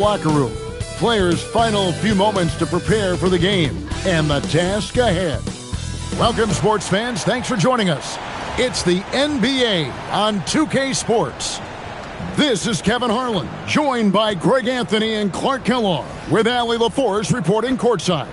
Locker room. Players' final few moments to prepare for the game and the task ahead. Welcome, sports fans. Thanks for joining us. It's the NBA on 2K Sports. This is Kevin Harlan, joined by Greg Anthony and Clark Kellogg, with Allie LaForce reporting courtside.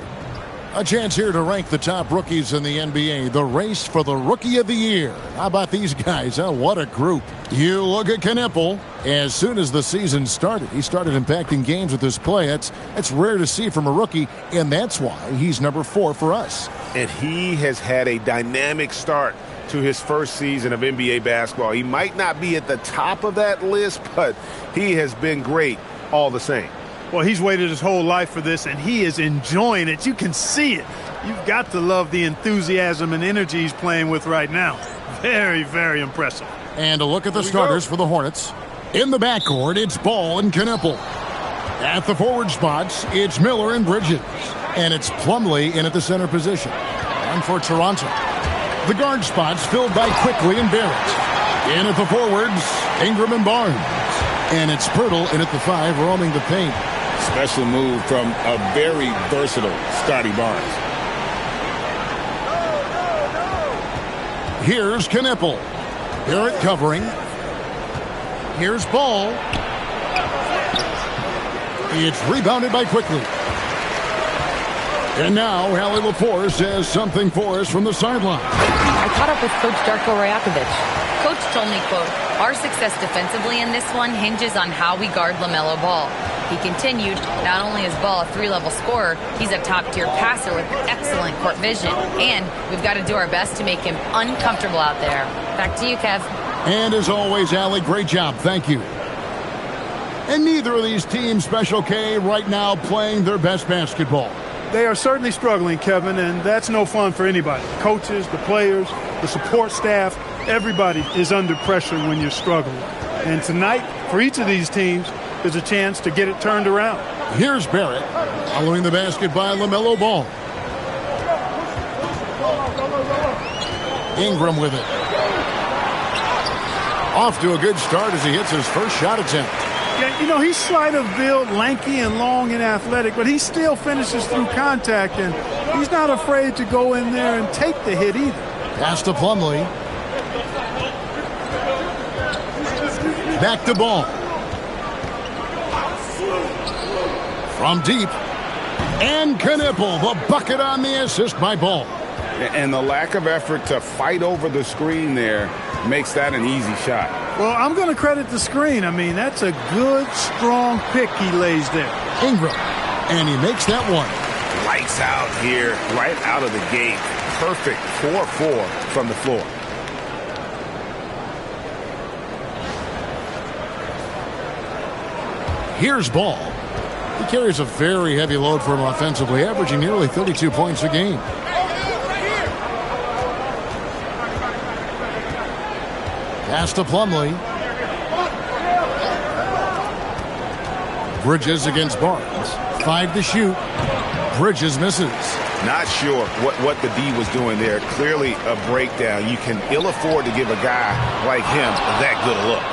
A chance here to rank the top rookies in the NBA, the race for the Rookie of the Year. How about these guys, huh? What a group. You look at Knipple. As soon as the season started, he started impacting games with his play. It's rare to see from a rookie, and that's why he's number 4 for us. And he has had a dynamic start to his first season of NBA basketball. He might not be at the top of that list, but he has been great all the same. Well, he's waited his whole life for this, and he is enjoying it. You can see it. You've got to love the enthusiasm and energy he's playing with right now. Very, very impressive. And a look at the starters for the Hornets. In the backcourt, it's Ball and Knipple. At the forward spots, it's Miller and Bridges. And it's Plumlee in at the center position. And for Toronto, the guard spots filled by Quickly and Barrett. In at the forwards, Ingram and Barnes. And it's Pirtle in at the 5, roaming the paint. Special move from a very versatile Scotty Barnes. Here's Knipple. Barrett covering. Here's Ball. It's rebounded by Quickly. And now Allie LaForce has something for us from the sideline. I caught up with Coach Darko Rajakovic. Coach told me, quote, "Our success defensively in this one hinges on how we guard LaMelo Ball." He continued, not only is Ball a 3-level scorer, he's a top-tier passer with excellent court vision. And we've got to do our best to make him uncomfortable out there. Back to you, Kev. And as always, Allie, great job. Thank you. And neither of these teams, Special K, right now playing their best basketball. They are certainly struggling, Kevin, and that's no fun for anybody. Coaches, the players, the support staff, everybody is under pressure when you're struggling. And tonight, for each of these teams, there's a chance to get it turned around. Here's Barrett, following the basket by LaMelo Ball. Ingram with it. Off to a good start as he hits his first shot attempt. Yeah, you know, he's slight of build, lanky and long and athletic, but he still finishes through contact, and he's not afraid to go in there and take the hit either. Pass to Plumlee. Back to Ball. From deep. And Knipple, the bucket on the assist by Ball. And the lack of effort to fight over the screen there makes that an easy shot. Well, I'm going to credit the screen. I mean, that's a good, strong pick he lays there. Ingram. And he makes that one. Lights out here, right out of the gate. Perfect 4-4 from the floor. Here's Ball. He carries a very heavy load for him offensively, averaging nearly 32 points a game. Pass to Plumlee. Bridges against Barnes. 5 to shoot. Bridges misses. Not sure what the D was doing there. Clearly a breakdown. You can ill afford to give a guy like him that good a look.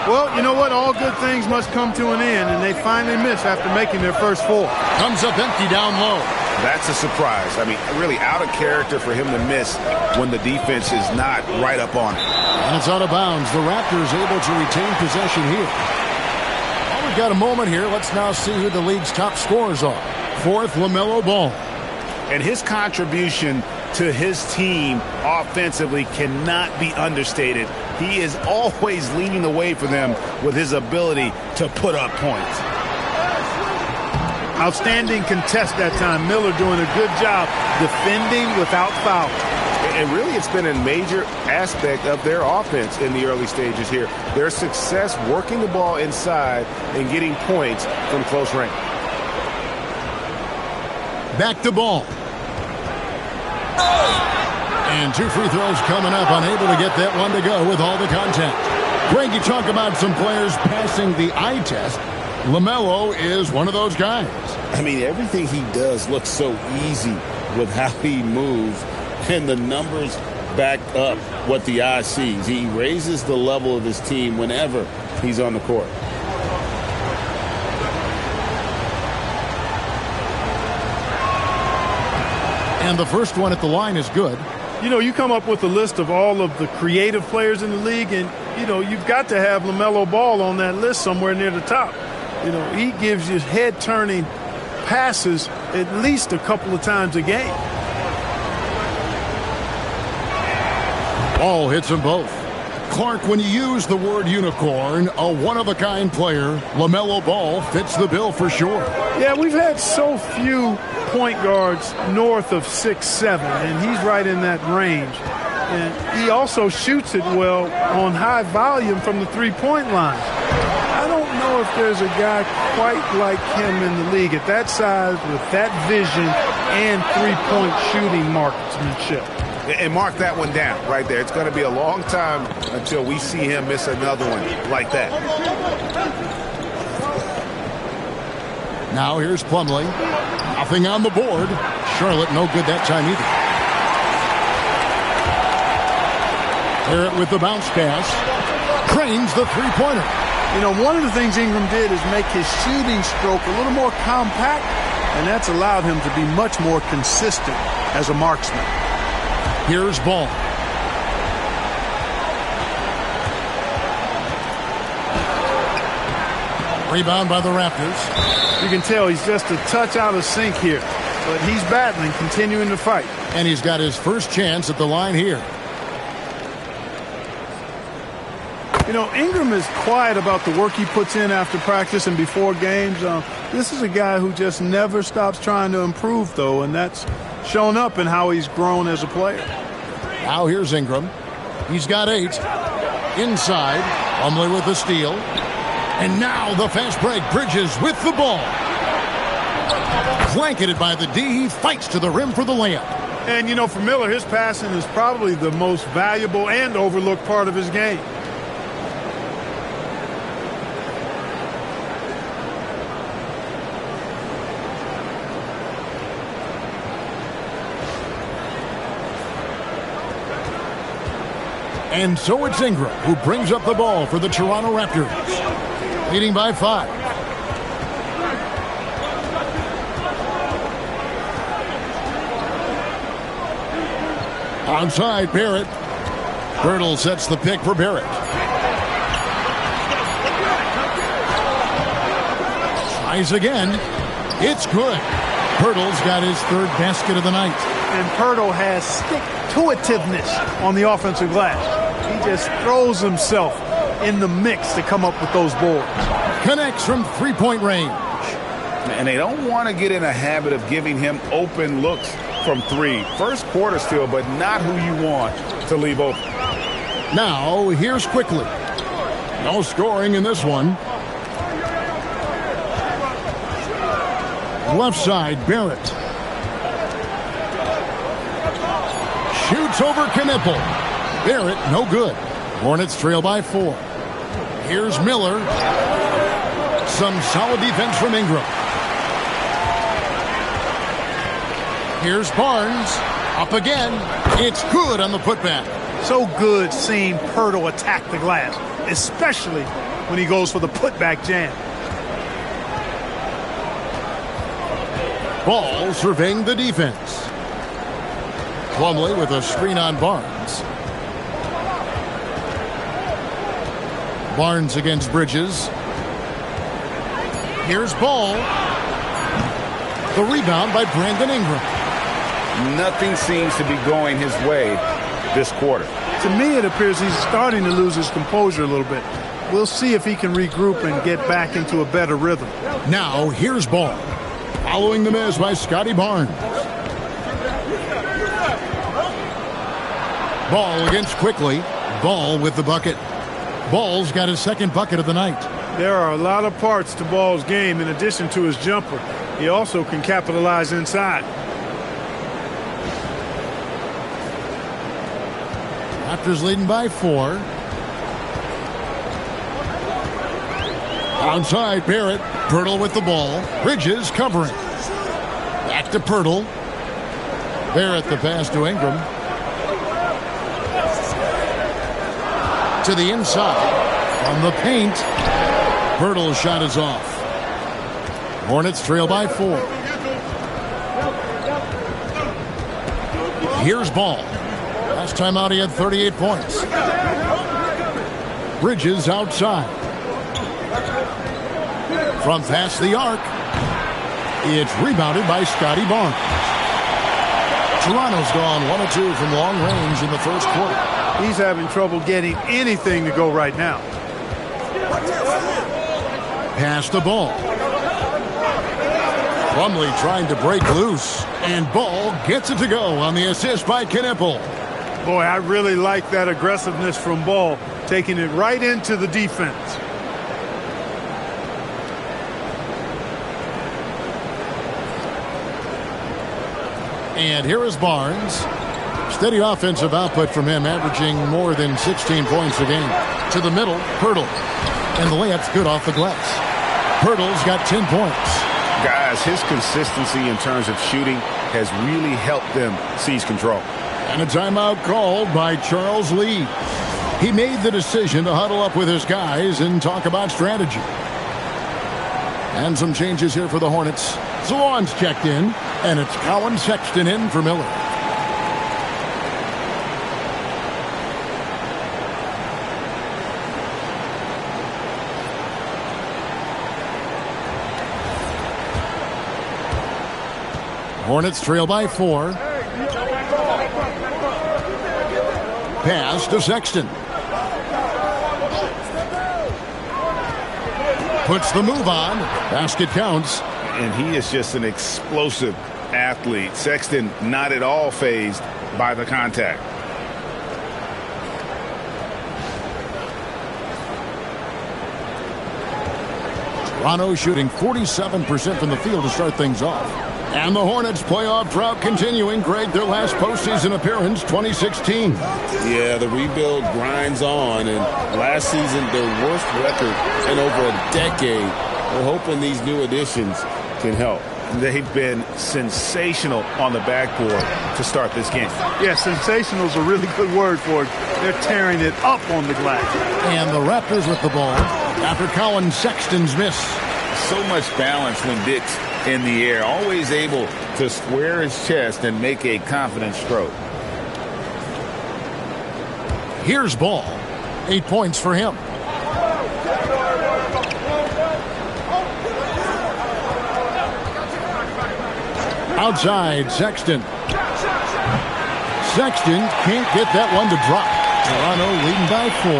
Well, you know what? All good things must come to an end, and they finally miss after making their first 4. Comes up empty down low. That's a surprise. I mean, really out of character for him to miss when the defense is not right up on it. And it's out of bounds. The Raptors able to retain possession here. Well, we've got a moment here. Let's now see who the league's top scorers are. 4th, LaMelo Ball. And his contribution to his team offensively cannot be understated. He is always leading the way for them with his ability to put up points. Outstanding contest that time. Miller doing a good job defending without foul. And really, it's been a major aspect of their offense in the early stages here. Their success working the ball inside and getting points from close range. Back to Ball. And 2 free throws coming up, unable to get that one to go with all the contact. Greg, you talk about some players passing the eye test. LaMelo is one of those guys. I mean, everything he does looks so easy with how he moves, and the numbers back up what the eye sees. He raises the level of his team whenever he's on the court. And the first one at the line is good. You know, you come up with a list of all of the creative players in the league, and, you know, you've got to have LaMelo Ball on that list somewhere near the top. You know, he gives you head-turning passes at least a couple of times a game. Ball hits them both. Clark, when you use the word unicorn, a one-of-a-kind player, LaMelo Ball fits the bill for sure. Yeah, we've had so few point guards north of 6'7", and he's right in that range. And he also shoots it well on high volume from the three-point line. I don't know if there's a guy quite like him in the league at that size with that vision and three-point shooting marksmanship. And mark that one down right there. It's going to be a long time until we see him miss another one like that. Now here's Plumlee. Nothing on the board. Charlotte no good that time either. Barrett with the bounce pass. Cranes the three-pointer. You know, one of the things Ingram did is make his shooting stroke a little more compact, and that's allowed him to be much more consistent as a marksman. Here's Ball. Rebound by the Raptors. You can tell he's just a touch out of sync here, but he's battling, continuing to fight. And he's got his first chance at the line here. You know, Ingram is quiet about the work he puts in after practice and before games. This is a guy who just never stops trying to improve, though, and that's shown up in how he's grown as a player. Now here's Ingram. He's got 8. Inside. Plumlee with the steal. And now the fast break. Bridges with the ball. Blanketed by the D. He fights to the rim for the layup. And, you know, for Miller, his passing is probably the most valuable and overlooked part of his game. And so it's Ingram who brings up the ball for the Toronto Raptors, leading by 5. Outside, Barrett. Birtle sets the pick for Barrett. Tries again. It's good. Pirtle's got his 3rd basket of the night. And Pirtle has stick-to-itiveness on the offensive glass. He just throws himself in the mix to come up with those boards. Connects from three-point range. And they don't want to get in a habit of giving him open looks from 3. First quarter still, but not who you want to leave open. Now, here's Quickly. No scoring in this one. Left side, Barrett. Shoots over Knipple. Barrett, no good. Hornets trail by 4. Here's Miller. Some solid defense from Ingram. Here's Barnes. Up again. It's good on the putback. So good seeing Pirtle attack the glass, especially when he goes for the putback jam. Ball surveying the defense. Plumlee with a screen on Barnes. Barnes against Bridges. Here's Ball. The rebound by Brandon Ingram. Nothing seems to be going his way this quarter. To me, it appears he's starting to lose his composure a little bit. We'll see if he can regroup and get back into a better rhythm. Now, here's Ball. Following the miss by Scotty Barnes. Ball against Quickly. Ball with the bucket. Ball's got his 2nd bucket of the night. There are a lot of parts to Ball's game in addition to his jumper. He also can capitalize inside. Raptors leading by 4. Outside, Barrett. Pirtle with the ball. Bridges covering. Back to Pirtle. Barrett the pass to Ingram. To the inside. On the paint. Pirtle's shot is off. Hornets trail by 4. Here's Ball. Last time out, he had 38 points. Bridges outside. From past the arc. It's rebounded by Scotty Barnes. Toronto's gone 1 of 2 from long range in the first quarter. He's having trouble getting anything to go right now. Pass the ball. Plumlee trying to break loose. And Ball gets it to go on the assist by Knipple. Boy, I really like that aggressiveness from Ball, taking it right into the defense. And here is Barnes. Steady offensive output from him, averaging more than 16 points a game. To the middle, Pirtle. And the layup's good off the glass. Pirtle's got 10 points. Guys, his consistency in terms of shooting has really helped them seize control. And a timeout called by Charles Lee. He made the decision to huddle up with his guys and talk about strategy. And some changes here for the Hornets. Zawan's checked in, and it's Colin Sexton in for Miller. Hornets trail by 4. Pass to Sexton. Puts the move on. Basket counts. And he is just an explosive athlete. Sexton not at all fazed by the contact. Toronto shooting 47% from the field to start things off. And the Hornets playoff drought continuing. Greg, their last postseason appearance, 2016. Yeah, the rebuild grinds on, and last season their worst record in over a decade. We're hoping these new additions can help. They've been sensational on the backboard to start this game. Yeah, sensational is a really good word for it. They're tearing it up on the glass. And the Raptors with the ball after Colin Sexton's miss. So much balance when Dick's in the air, always able to square his chest and make a confident stroke. Here's Ball. 8 points for him. Outside, Sexton. Sexton can't get that one to drop. Toronto leading by 4.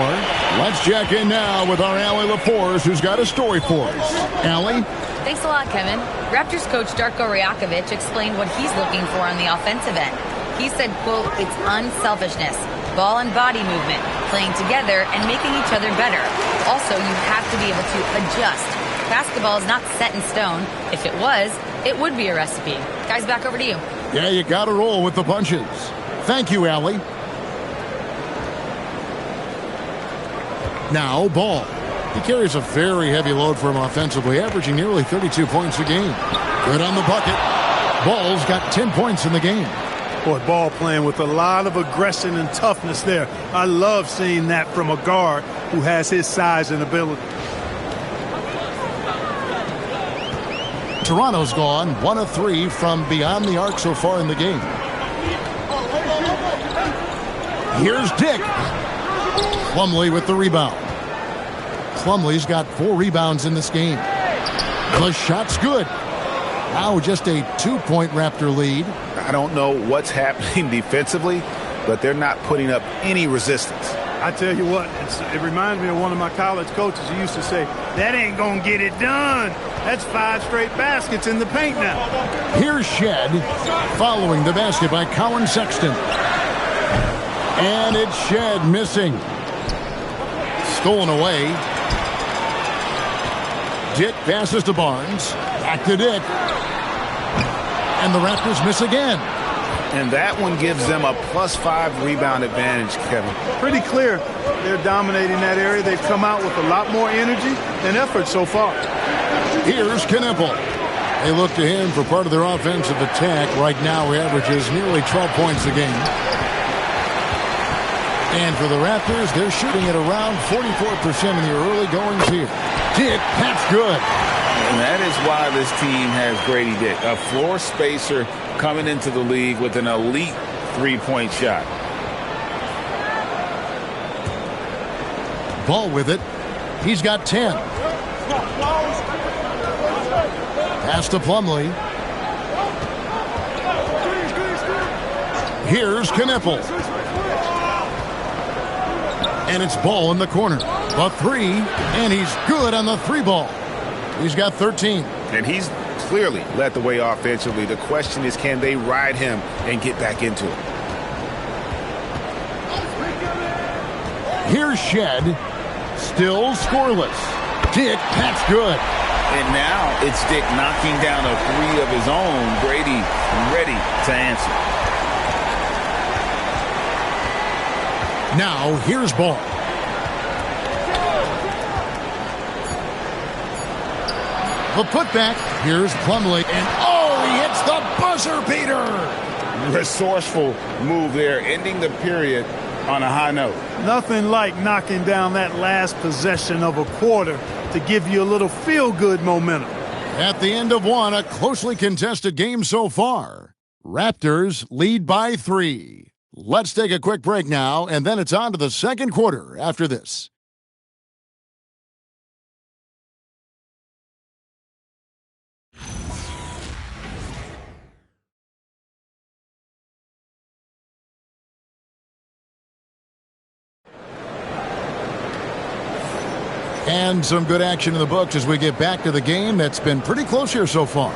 Let's check in now with our Allie LaForce, who's got a story for us. Allie? Thanks a lot, Kevin. Raptors coach Darko Rajakovic explained what he's looking for on the offensive end. He said, quote, it's unselfishness, ball and body movement, playing together and making each other better. Also, you have to be able to adjust. Basketball is not set in stone. If it was, it would be a recipe. Guys, back over to you. Yeah, you got to roll with the punches. Thank you, Allie. Now, Ball. He carries a very heavy load for him offensively, averaging nearly 32 points a game. Good on the bucket. Ball's got 10 points in the game. Boy, Ball playing with a lot of aggression and toughness there. I love seeing that from a guard who has his size and ability. Toronto's gone 1 of 3 from beyond the arc so far in the game. Here's Dick. Plumlee with the rebound. Plumlee's got 4 rebounds in this game. The shot's good. Now just a 2-point Raptor lead. I don't know what's happening defensively, but they're not putting up any resistance. I tell you what, it reminds me of one of my college coaches who used to say, that ain't going to get it done. That's 5 straight baskets in the paint now. Here's Shed following the basket by Colin Sexton. And it's Shed missing. Stolen away. Dick passes to Barnes. Back to Dick. And the Raptors miss again. And that one gives them a +5 rebound advantage, Kevin. Pretty clear they're dominating that area. They've come out with a lot more energy and effort so far. Here's Knipple. They look to him for part of their offensive attack. Right now he averages nearly 12 points a game. And for the Raptors, they're shooting at around 44% in the early goings here. Dick, that's good. And that is why this team has Grady Dick, a floor spacer coming into the league with an elite three-point shot. Ball with it. He's got 10. Pass to Plumlee. Here's Kniffel. And it's Ball in the corner. The three, and he's good on the three ball. He's got 13. And he's clearly led the way offensively. The question is, can they ride him and get back into it? Here's Shed. Still scoreless. Dick, that's good. And now it's Dick knocking down a three of his own. Brady ready to answer. Now here's Ball. The putback. Here's Plumlee. And oh, he hits the buzzer beater. Resourceful move there, ending the period on a high note. Nothing like knocking down that last possession of a quarter to give you a little feel-good momentum. At the end of one, a closely contested game so far. Raptors lead by 3. Let's take a quick break now, and then it's on to the second quarter after this. And some good action in the books as we get back to the game that's been pretty close here so far.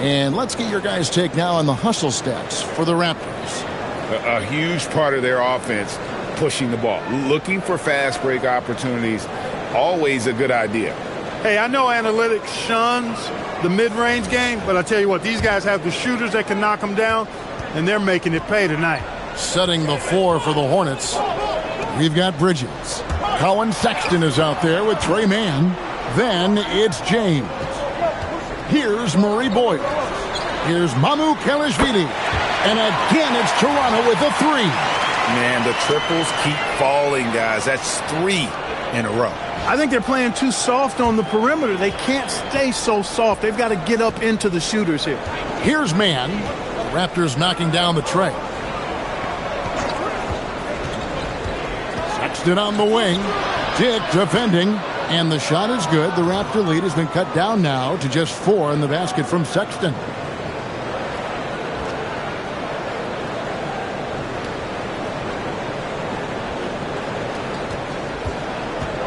And let's get your guys' take now on the hustle stats for the Raptors. A huge part of their offense, pushing the ball. Looking for fast break opportunities, always a good idea. Hey, I know analytics shuns the mid-range game, but I tell you what, these guys have the shooters that can knock them down, and they're making it pay tonight. Setting the floor for the Hornets, we've got Bridges. Colin Sexton is out there with Trey Mann. Then it's James. Here's Murray Boyle. Here's Mamu Kelishvili. And again, it's Toronto with the three. Man, the triples keep falling, guys. That's 3 in a row. I think they're playing too soft on the perimeter. They can't stay so soft. They've got to get up into the shooters here. Here's Mann. Raptors knocking down the tray. Sexton on the wing. Dick defending. And the shot is good. The Raptor lead has been cut down now to just 4 in the basket from Sexton.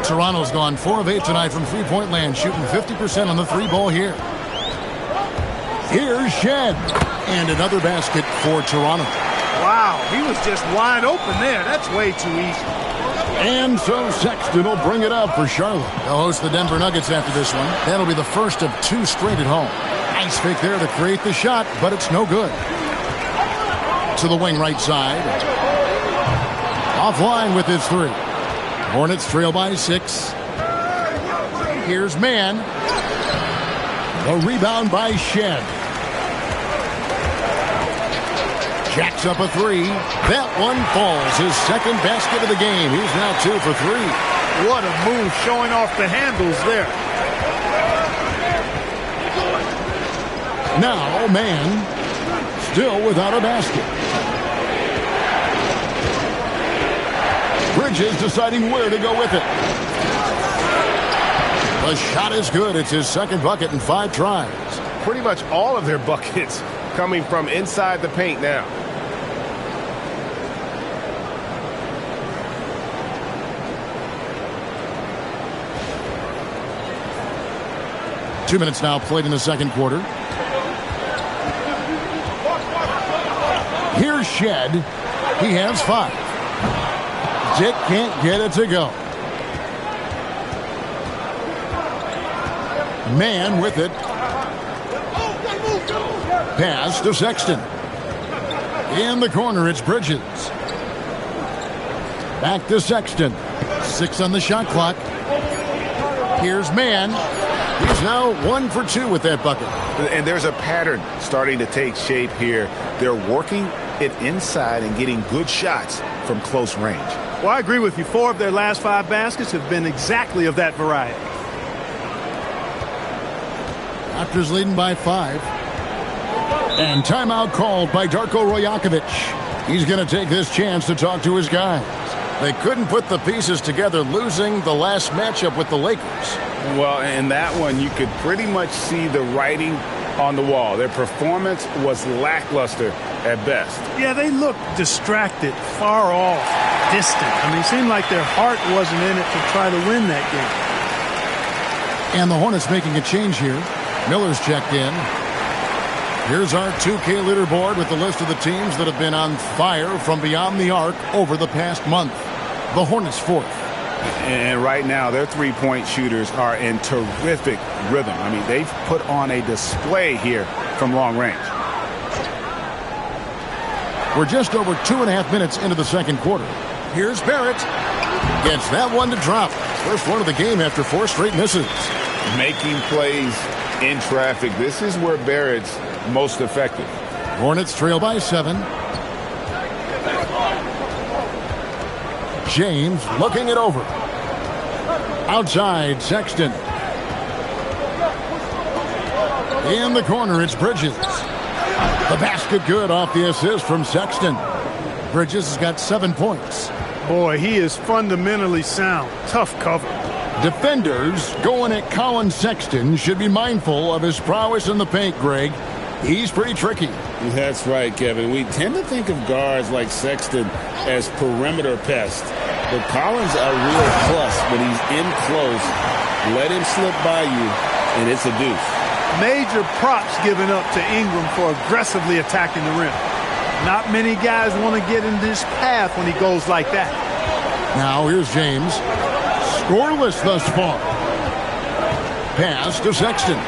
Toronto's gone 4 of 8 tonight from three-point land, shooting 50% on the three ball here. Here's Shed. And another basket for Toronto. Wow, he was just wide open there. That's way too easy. And so Sexton will bring it up for Charlotte. They'll host the Denver Nuggets after this one. That'll be the first of 2 straight at home. Nice fake there to create the shot, but it's no good. To the wing right side. Offline with his 3. Hornets trail by 6. Here's Mann. The rebound by Shed. Jacks up a 3. That one falls. His second basket of the game. He's now 2 for 3. What a move, showing off the handles there. Now Mann still without a basket. Bridges deciding where to go with it. The shot is good. It's his second bucket in 5 tries. Pretty much all of their buckets coming from inside the paint now. Two minutes now played in the second quarter. Here's Shed. He has 5. Dick can't get it to go. Mann with it. Pass to Sexton. In the corner, it's Bridges. Back to Sexton. 6 on the shot clock. Here's Mann. He's now 1 for 2 with that bucket. And there's a pattern starting to take shape here. They're working it inside and getting good shots from close range. Well, I agree with you. 4 of their last 5 baskets have been exactly of that variety. Raptors leading by 5. And timeout called by Darko Rajakovic. He's going to take this chance to talk to his guys. They couldn't put the pieces together, losing the last matchup with the Lakers. Well, in that one, you could pretty much see the writing on the wall. Their performance was lackluster at best. Yeah, they looked distracted, far off, distant. I mean, it seemed like their heart wasn't in it to try to win that game. And the Hornets making a change here. Miller's checked in. Here's our 2K leaderboard with the list of the teams that have been on fire from beyond the arc over the past month. The Hornets fourth. And right now, their three-point shooters are in terrific rhythm. I mean, they've put on a display here from long range. We're just over 2.5 minutes into the second quarter. Here's Barrett. Gets that one to drop. First one of the game after 4 straight misses. Making plays in traffic. This is where Barrett's most effective. Hornets trail by 7. James looking it over. Outside, Sexton. In the corner, it's Bridges. The basket good off the assist from Sexton. Bridges has got 7 points. Boy, he is fundamentally sound. Tough cover. Defenders going at Colin Sexton should be mindful of his prowess in the paint, Greg. He's pretty tricky. That's right, Kevin. We tend to think of guards like Sexton as perimeter pests. But Collins a real plus when he's in close. Let him slip by you, and it's a deuce. Major props given up to Ingram for aggressively attacking the rim. Not many guys want to get in this path when he goes like that. Now here's James. Scoreless thus far. Pass to Sexton.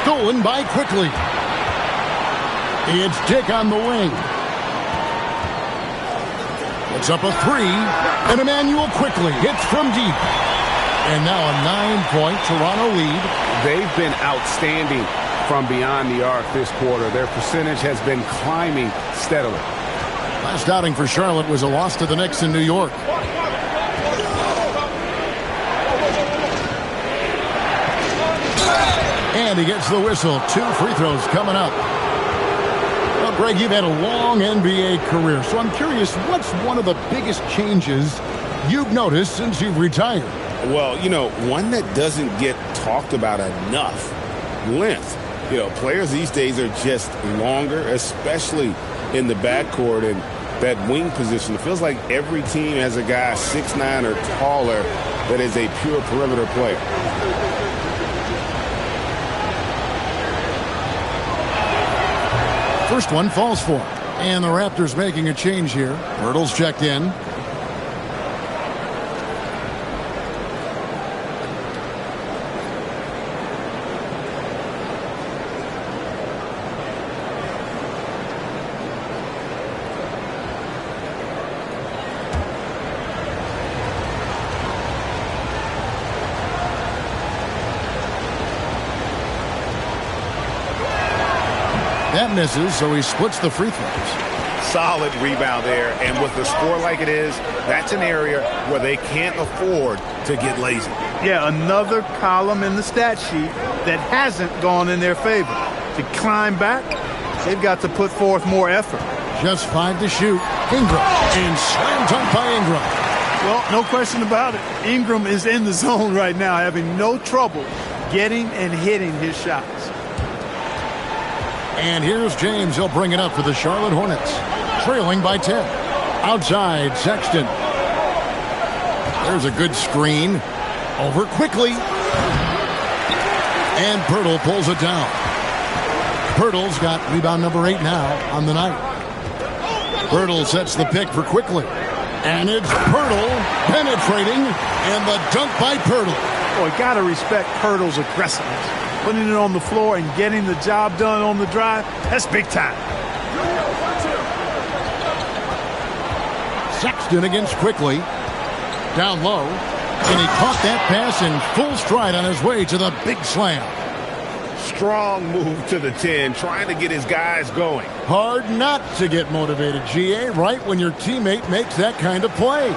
Stolen by Quickly. It's Dick on the wing. It's up a 3. And Emmanuel Quickly hits from deep. And now a 9-point Toronto lead. They've been outstanding from beyond the arc this quarter. Their percentage has been climbing steadily. Last outing for Charlotte was a loss to the Knicks in New York. And he gets the whistle. 2 free throws coming up. Well, Greg, you've had a long NBA career, so I'm curious, what's one of the biggest changes you've noticed since you've retired? Well, you know, one that doesn't get talked about enough, length. You know, players these days are just longer, especially in the backcourt and that wing position. It feels like every team has a guy 6'9" or taller that is a pure perimeter player. First one falls for him. And the Raptors making a change here. Hurdle's checked in. That misses, so he splits the free throws. Solid rebound there, and with the score like it is, that's an area where they can't afford to get lazy. Yeah, another column in the stat sheet that hasn't gone in their favor. To climb back, they've got to put forth more effort. Just 5 to shoot. Ingram, and slam dunk by Ingram. Well, no question about it. Ingram is in the zone right now, having no trouble getting and hitting his shots. And here's James. He'll bring it up for the Charlotte Hornets. Trailing by 10. Outside, Sexton. There's a good screen. Over Quickly. And Pirtle pulls it down. Pirtle's got rebound number 8 now on the night. Pirtle sets the pick for Quickly. And it's Pirtle penetrating. And the dunk by Pirtle. Boy, gotta respect Pirtle's aggressiveness. Putting it on the floor and getting the job done on the drive, that's big time. Sexton against Quickly. Down low. And he caught that pass in full stride on his way to the big slam. Strong move to the 10, trying to get his guys going. Hard not to get motivated, GA, right when your teammate makes that kind of play.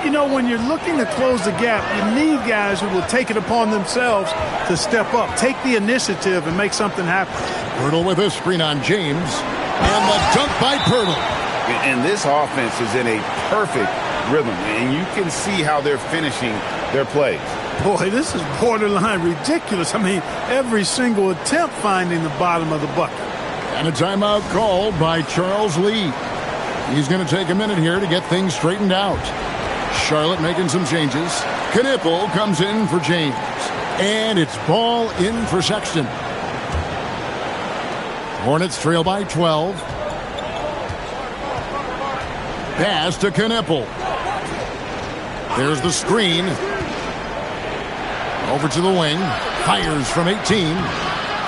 You know, when you're looking to close the gap, you need guys who will take it upon themselves to step up, take the initiative, and make something happen. Pirtle with a screen on James. And the dunk by Pirtle. And this offense is in a perfect rhythm, and you can see how they're finishing their plays. Boy, this is borderline ridiculous. I mean, every single attempt finding the bottom of the bucket. And a timeout called by Charles Lee. He's going to take a minute here to get things straightened out. Charlotte making some changes. Knipple comes in for James. And it's ball in for Sexton. Hornets trail by 12. Pass to Knipple. There's the screen. Over to the wing. Fires from 18.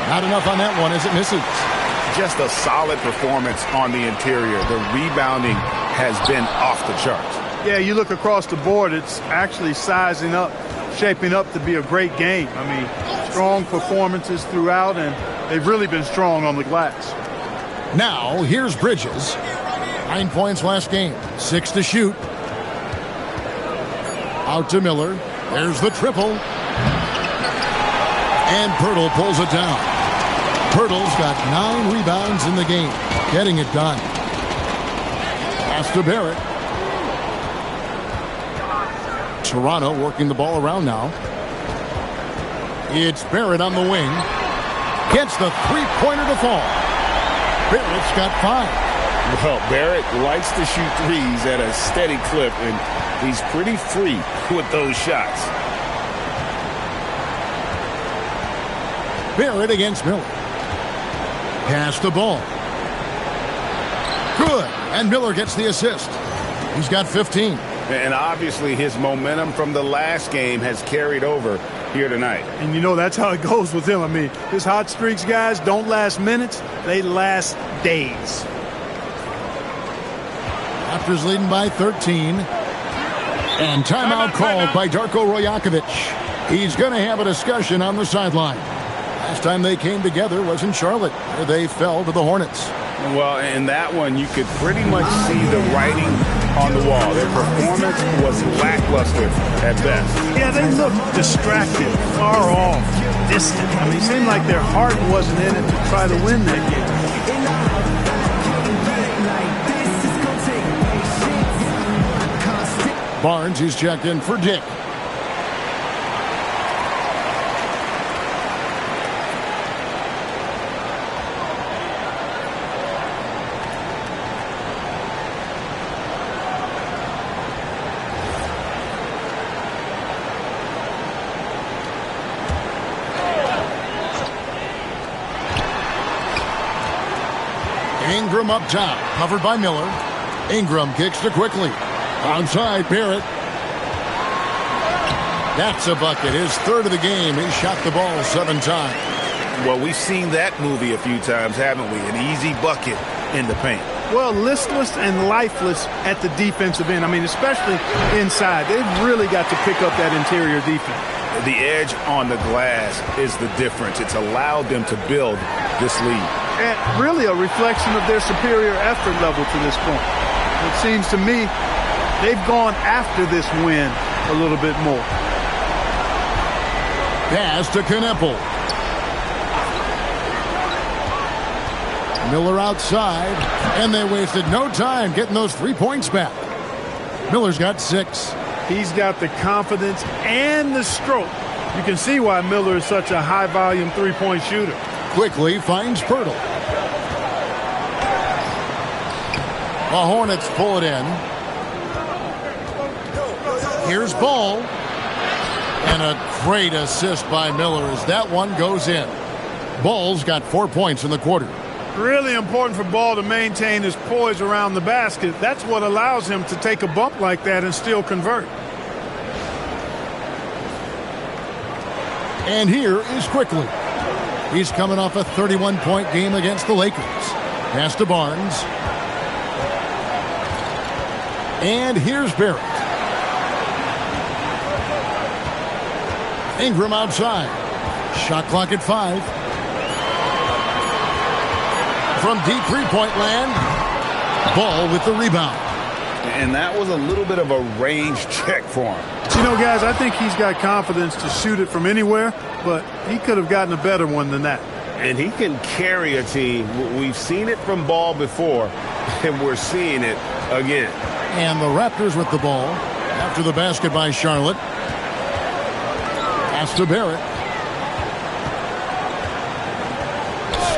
Not enough on that one as it misses. Just a solid performance on the interior. The rebounding has been off the charts. Yeah, you look across the board, it's actually sizing up, shaping up to be a great game. I mean, strong performances throughout, and they've really been strong on the glass. Now, here's Bridges. 9 points last game. 6 to shoot. Out to Miller. There's the triple. And Pirtle pulls it down. Pirtle's got 9 rebounds in the game. Getting it done. Pass to Barrett. Toronto working the ball around now. It's Barrett on the wing. Gets the three-pointer to fall. Barrett's got 5. Well, Barrett likes to shoot threes at a steady clip, and he's pretty free with those shots. Barrett against Miller. Pass the ball. Good. And Miller gets the assist. He's got 15. And obviously his momentum from the last game has carried over here tonight. And you know, that's how it goes with him. I mean, his hot streaks, guys, don't last minutes. They last days. Raptors leading by 13. And timeout called by Darko Rajakovic. He's going to have a discussion on the sideline. Last time they came together was in Charlotte, where they fell to the Hornets. Well, in that one, you could pretty much see the writing on the wall. Their performance was lackluster at best. Yeah, they looked distracted, far off, distant. I mean, it seemed like their heart wasn't in it to try to win that game. Barnes is checked in for Dick. Ingram up top, covered by Miller. Ingram kicks to quickly. Outside, Barrett. That's a bucket. His third of the game. He shot the ball 7 times. Well, we've seen that movie a few times, haven't we? An easy bucket in the paint. Well, listless and lifeless at the defensive end. I mean, especially inside. They've really got to pick up that interior defense. The edge on the glass is the difference. It's allowed them to build this lead. And really a reflection of their superior effort level to this point. It seems to me they've gone after this win a little bit more. Pass to Knipple. Miller outside, and they wasted no time getting those 3 points back. Miller's got 6. He's got the confidence and the stroke. You can see why Miller is such a high-volume three-point shooter. Quickly finds Pirtle. The Hornets pull it in. Here's Ball. And a great assist by Miller as that one goes in. Ball's got 4 points in the quarter. Really important for Ball to maintain his poise around the basket. That's what allows him to take a bump like that and still convert. And here is Quickly. He's coming off a 31-point game against the Lakers. Pass to Barnes. And here's Barrett. Ingram outside. Shot clock at 5. From deep three-point land. Ball with the rebound. And that was a little bit of a range check for him. You know, guys, I think he's got confidence to shoot it from anywhere, but he could have gotten a better one than that. And he can carry a team. We've seen it from Ball before. and we're seeing it again. And the Raptors with the ball after the basket by Charlotte. Pass to Barrett.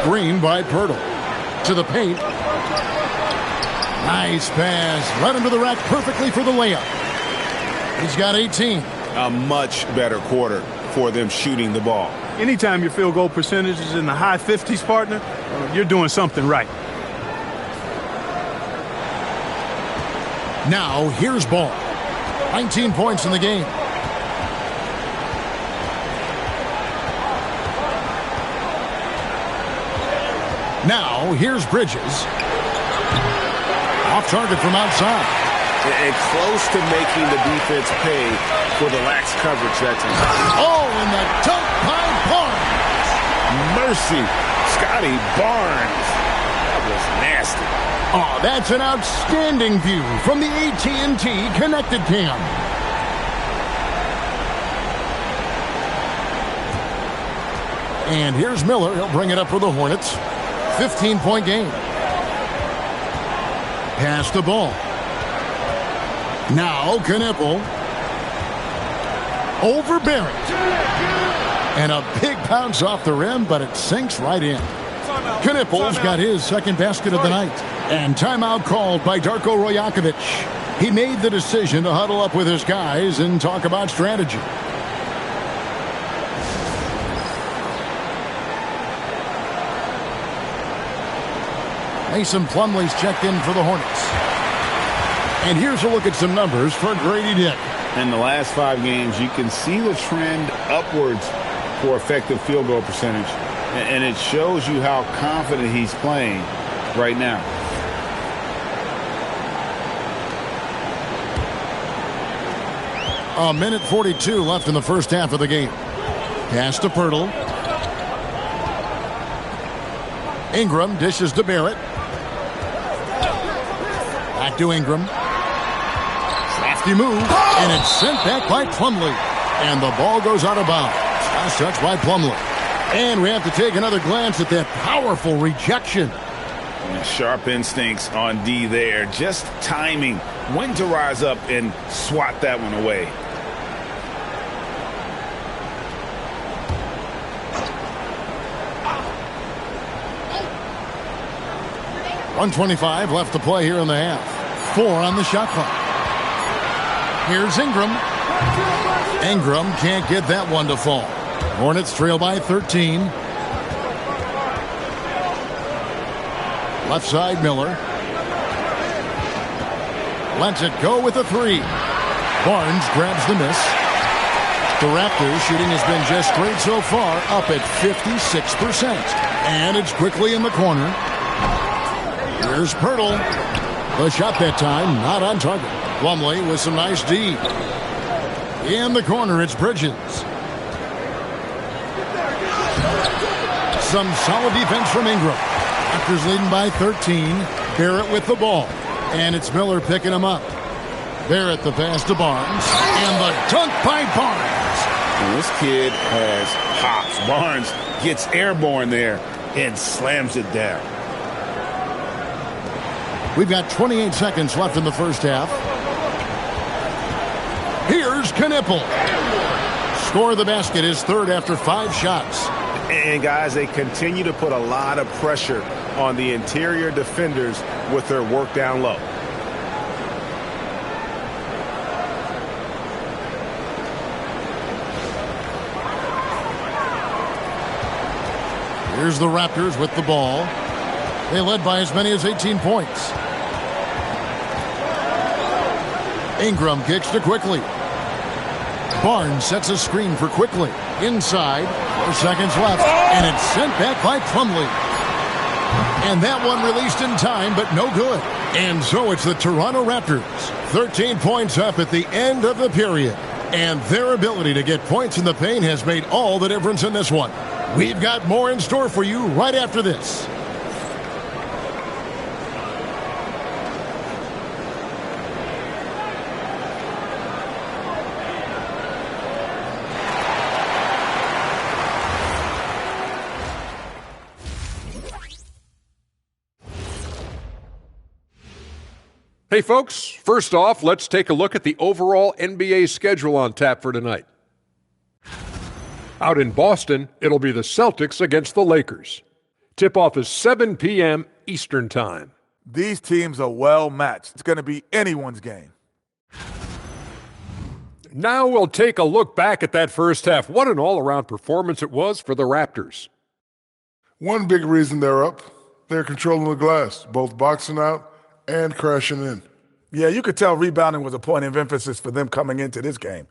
Screen by Pirtle. To the paint. Nice pass. Led him to the rack perfectly for the layup. He's got 18. A much better quarter for them shooting the ball. Anytime your field goal percentage is in the high 50s, partner, you're doing something right. Now, here's Ball. 19 points in the game. Now, here's Bridges. Off target from outside. And close to making the defense pay for the lax coverage that time. Oh, and the dunk by Barnes. Mercy. Scotty Barnes. That was nasty. Oh, that's an outstanding view from the AT&T Connected Cam. And here's Miller. He'll bring it up for the Hornets. 15-point game. Pass the ball. Now Knippel. Over Barrett. And a big bounce off the rim, but it sinks right in. Knippel's got his second basket of the night. And timeout called by Darko Rajakovic. He made the decision to huddle up with his guys and talk about strategy. Mason Plumlee's checked in for the Hornets. And here's a look at some numbers for Grady Dick. In the last 5 games, you can see the trend upwards for effective field goal percentage. And it shows you how confident he's playing right now. A minute 42 left in the first half of the game. Pass to Pirtle. Ingram dishes to Barrett. Back to Ingram. Crafty move. And it's sent back by Plumlee. And the ball goes out of bounds. Last touch by Plumlee. And we have to take another glance at that powerful rejection. Sharp instincts on D there. Just timing when to rise up and swat that one away. .125 left to play here in the half. 4 on the shot clock. Here's Ingram. Ingram can't get that one to fall. Hornets trail by 13. Left side, Miller. Lets it go with a 3. Barnes grabs the miss. The Raptors shooting has been just great so far, up at 56%. And it's quickly in the corner. Here's Pirtle. The shot that time, not on target. Plumlee with some nice D. In the corner, it's Bridges. Some solid defense from Ingram. Raptors leading by 13. Barrett with the ball. And it's Miller picking him up. Barrett the pass to Barnes. And the dunk by Barnes. And this kid has hops. Barnes gets airborne there and slams it down. We've got 28 seconds left in the first half. Here's Knippel. Score of the basket is third after 5 shots. And guys, they continue to put a lot of pressure on the interior defenders with their work down low. Here's the Raptors with the ball. They led by as many as 18 points. Ingram kicks to Quickly. Barnes sets a screen for Quickly. Inside, 4 seconds left, and it's sent back by Plumlee. And that one released in time, but no good. And so it's the Toronto Raptors. 13 points up at the end of the period. And their ability to get points in the paint has made all the difference in this one. We've got more in store for you right after this. Hey folks, first off, let's take a look at the overall NBA schedule on tap for tonight. Out in Boston, it'll be the Celtics against the Lakers. Tip-off is 7 p.m. Eastern Time. These teams are well matched. It's going to be anyone's game. Now we'll take a look back at that first half. What an all-around performance it was for the Raptors. One big reason they're up, they're controlling the glass, both boxing out and crashing in. Yeah, you could tell rebounding was a point of emphasis for them coming into this game.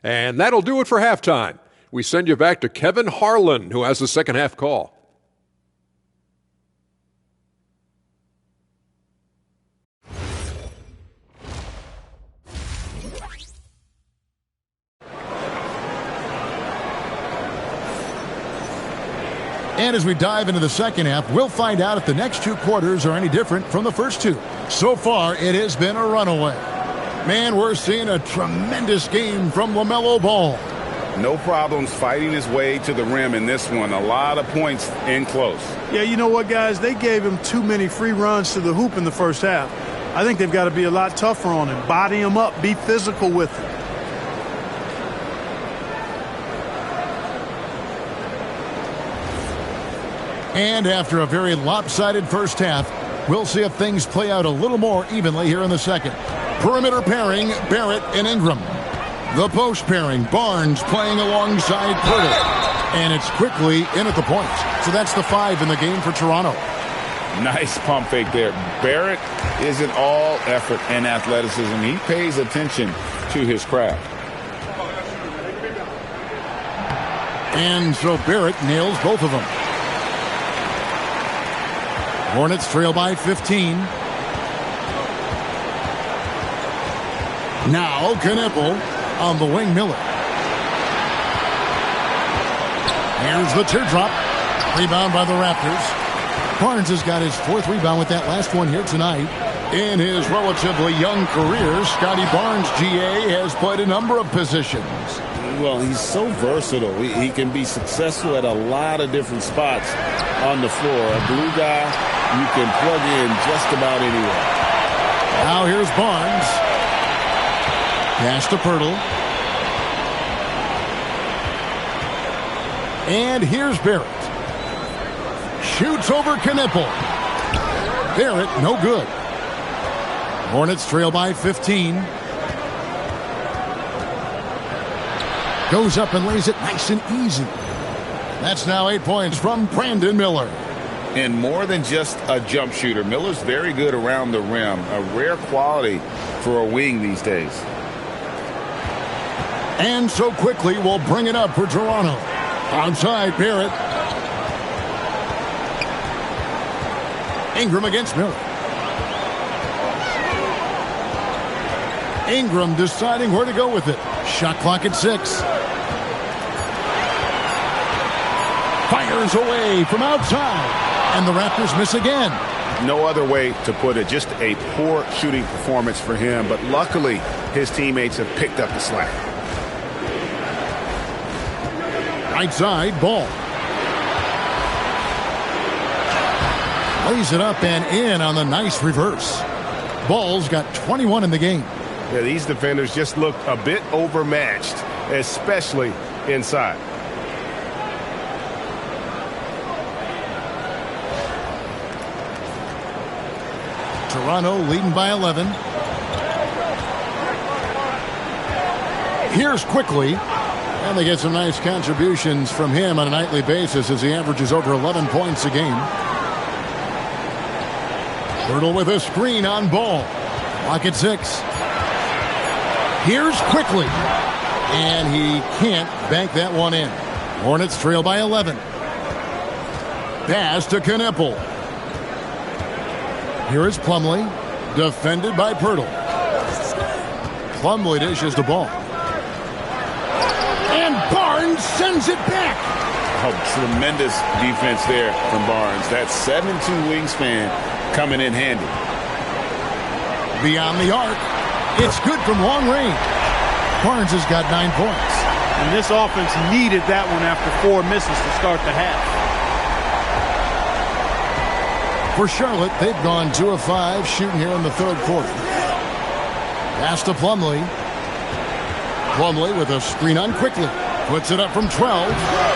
And that'll do it for halftime. We send you back to Kevin Harlan, who has the second half call. And as we dive into the second half, we'll find out if the next two quarters are any different from the first two. So far, it has been a runaway. Man, we're seeing a tremendous game from LaMelo Ball. No problems fighting his way to the rim in this one. A lot of points in close. Yeah, you know what, guys? They gave him too many free runs to the hoop in the first half. I think they've got to be a lot tougher on him. Body him up. Be physical with him. And after a very lopsided first half, we'll see if things play out a little more evenly here in the second. Perimeter pairing, Barrett and Ingram. The post pairing, Barnes playing alongside Porter. And it's quickly in at the point. So that's the 5 in the game for Toronto. Nice pump fake there. Barrett is an all effort and athleticism. He pays attention to his craft. And so Barrett nails both of them. Hornets trail by 15. Now Knippel on the wing, Miller. Here's the teardrop. Rebound by the Raptors. Barnes has got his 4th rebound with that last one here tonight. In his relatively young career, Scotty Barnes, GA, has played a number of positions. Well, he's so versatile. He can be successful at a lot of different spots on the floor. A glue guy you can plug in just about anywhere. Now here's Barnes. Pass to Pirtle. And here's Barrett. Shoots over Knippel. Barrett, no good. Hornets trail by 15. Goes up and lays it nice and easy. That's now 8 points from Brandon Miller. And more than just a jump shooter, Miller's very good around the rim. A rare quality for a wing these days. And so quickly we'll bring it up for Toronto. Outside Barrett. Ingram against Miller. Ingram deciding where to go with it. Shot clock at 6. Fires away from outside. And the Raptors miss again. No other way to put it. Just a poor shooting performance for him. But luckily, his teammates have picked up the slack. Right side, Ball. Lays it up and in on the nice reverse. Ball's got 21 in the game. Yeah, these defenders just look a bit overmatched, especially inside. Toronto leading by 11. Here's quickly. And they get some nice contributions from him on a nightly basis as he averages over 11 points a game. Pirtle with a screen on Ball. Clock at 6. Here's quickly. And he can't bank that one in. Hornets trail by 11. Pass to Knippel. Here is Plumlee. Defended by Pirtle. Plumlee dishes the ball. And Barnes sends it back. Oh, tremendous defense there from Barnes. That 7'2" wingspan coming in handy. Beyond the arc. It's good from long range. Barnes has got 9 points. And this offense needed that one after 4 misses to start the half. For Charlotte, they've gone 2 of 5 shooting here in the third quarter. Pass to Plumlee. Plumlee with a screen on quickly. Puts it up from 12.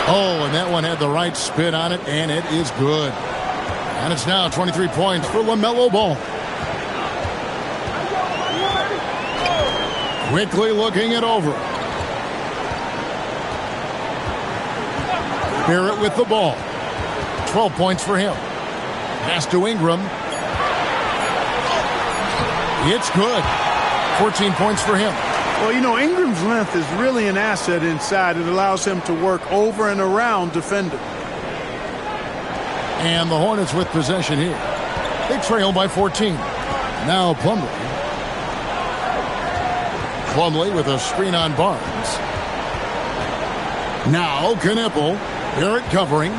Oh, and that one had the right spin on it, and it is good. And it's now 23 points for LaMelo Ball. Quickly looking it over. Barrett with the ball. 12 points for him. Pass to Ingram. It's good. 14 points for him. Well, you know, Ingram's length is really an asset inside. It allows him to work over and around defenders. And the Hornets with possession here. They trail by 14. Now Plumlee. Plumlee with a screen on Barnes. Now Knippel. Barrett covering.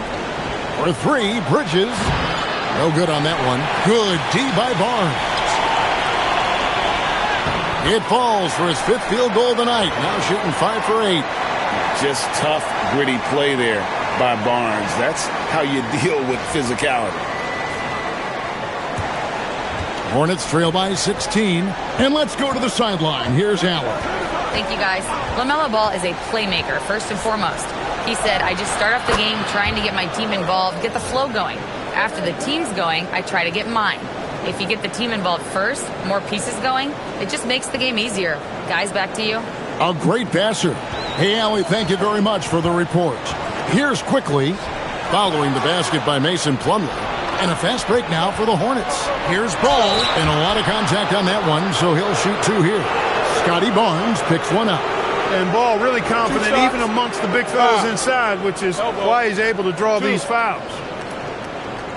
For 3, Bridges. No good on that one. Good D by Barnes. It falls for his 5th field goal of the night. Now shooting 5 for 8. Just tough, gritty play there by Barnes. That's how you deal with physicality. Hornets trail by 16. And let's go to the sideline. Here's Allen. Thank you, guys. LaMelo Ball is a playmaker, first and foremost. He said, I just start off the game trying to get my team involved, get the flow going. After the team's going, I try to get mine. If you get the team involved first, more pieces going, it just makes the game easier. Guys, back to you. A great passer. Hey, Allie, thank you very much for the report. Here's quickly, following the basket by Mason Plumlee. And a fast break now for the Hornets. Here's Ball, and a lot of contact on that one, so he'll shoot 2 here. Scotty Barnes picks one up. And Ball really confident even amongst the big fellas inside, which is why he's able to draw these fouls.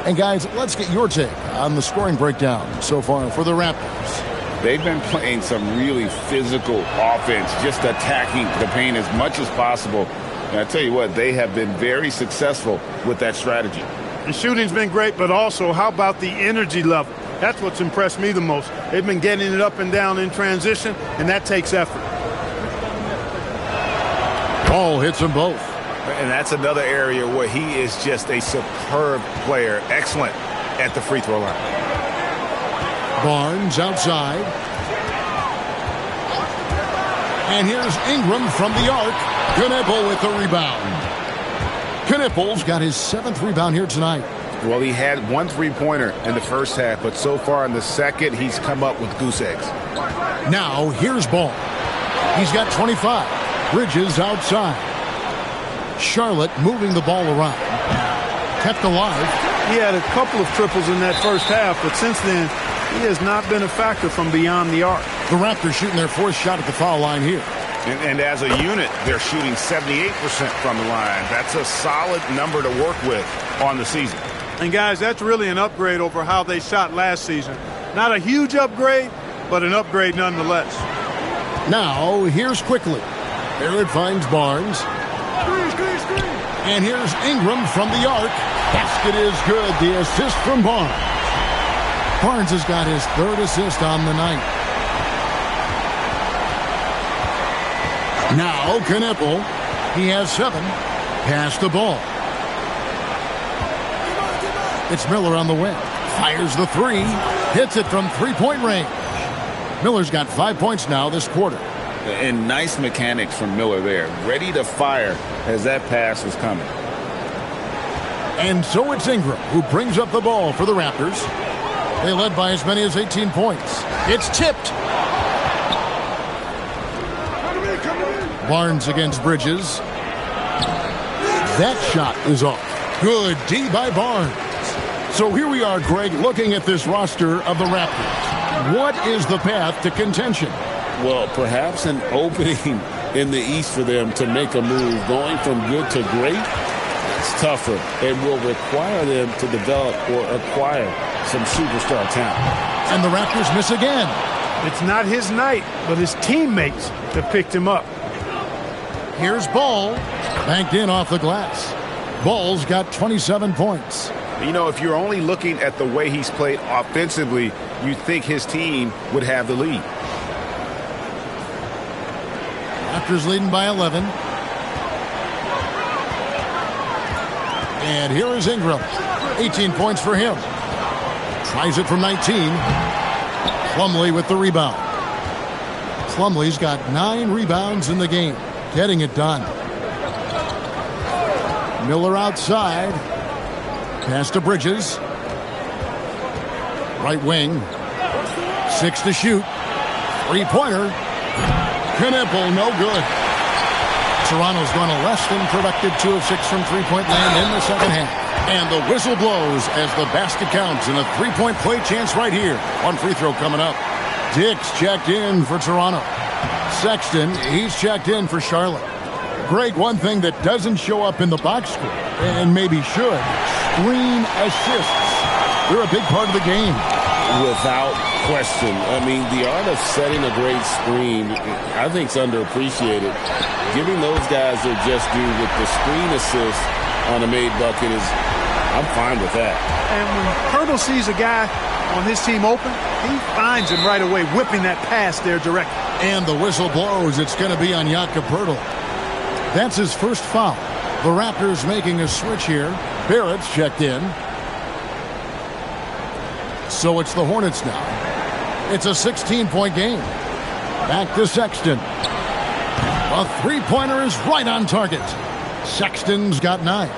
And guys, let's get your take on the scoring breakdown so far for the Raptors. They've been playing some really physical offense, just attacking the paint as much as possible. And I tell you what, they have been very successful with that strategy. The shooting's been great, but also how about the energy level? That's what's impressed me the most. They've been getting it up and down in transition, and that takes effort. Ball hits them both. And that's another area where he is just a superb player. Excellent at the free throw line. Barnes outside. And here's Ingram from the arc. Knippel with the rebound. Knippel's got his 7th rebound here tonight. Well, he had 1 3-pointer in the first half, but so far in the second, he's come up with goose eggs. Now, here's Ball. He's got 25. Bridges outside. Charlotte moving the ball around. Kept alive. He had a couple of triples in that first half, but since then, he has not been a factor from beyond the arc. The Raptors shooting their 4th shot at the foul line here. And as a unit, they're shooting 78% from the line. That's a solid number to work with on the season. And guys, that's really an upgrade over how they shot last season. Not a huge upgrade, but an upgrade nonetheless. Now, here's quickly. Barrett finds Barnes. And here's Ingram from the arc. Basket is good. The assist from Barnes. Barnes has got his 3rd assist on the night. Now, Knippel. He has 7. Pass the ball. It's Miller on the wing. Fires the 3. Hits it from 3-point range. Miller's got 5 points now this quarter. And nice mechanics from Miller there. Ready to fire as that pass was coming. And so it's Ingram who brings up the ball for the Raptors. They led by as many as 18 points. It's tipped. Barnes against Bridges. That shot is off. Good D by Barnes. So here we are, Greg, looking at this roster of the Raptors. What is the path to contention? Well, perhaps an opening in the East for them to make a move. Going from good to great, it's tougher and will require them to develop or acquire some superstar talent. And the Raptors miss again. It's not his night, but his teammates have picked him up. Here's Ball. Banked in off the glass. Ball's got 27 points. You know, if you're only looking at the way he's played offensively, you'd think his team would have the lead. Raptors leading by 11. And here is Ingram. 18 points for him. Tries it from 19. Plumlee with the rebound. Plumlee's got 9 rebounds in the game. Getting it done. Miller outside. Pass to Bridges. Right wing. 6 to shoot. Three-pointer. Knipple, no good. Toronto's gone a less than productive 2 of 6 from three-point land in the second half. And the whistle blows as the basket counts and a three-point play chance right here. One free throw coming up. Dick's checked in for Toronto. Sexton, he's checked in for Charlotte. Greg, one thing that doesn't show up in the box score, and maybe should, screen assists. They're a big part of the game. Without question. I mean, the art of setting a great screen, I think, is underappreciated. Giving those guys their just due with the screen assist on a made bucket is, I'm fine with that. And when Pirtle sees a guy on his team open, he finds him right away, whipping that pass there directly. And the whistle blows. It's going to be on Jakob Pirtle. That's his first foul. The Raptors making a switch here. Barrett's checked in. So it's the Hornets now. It's a 16-point game. Back to Sexton. A three-pointer is right on target. Sexton's got 9.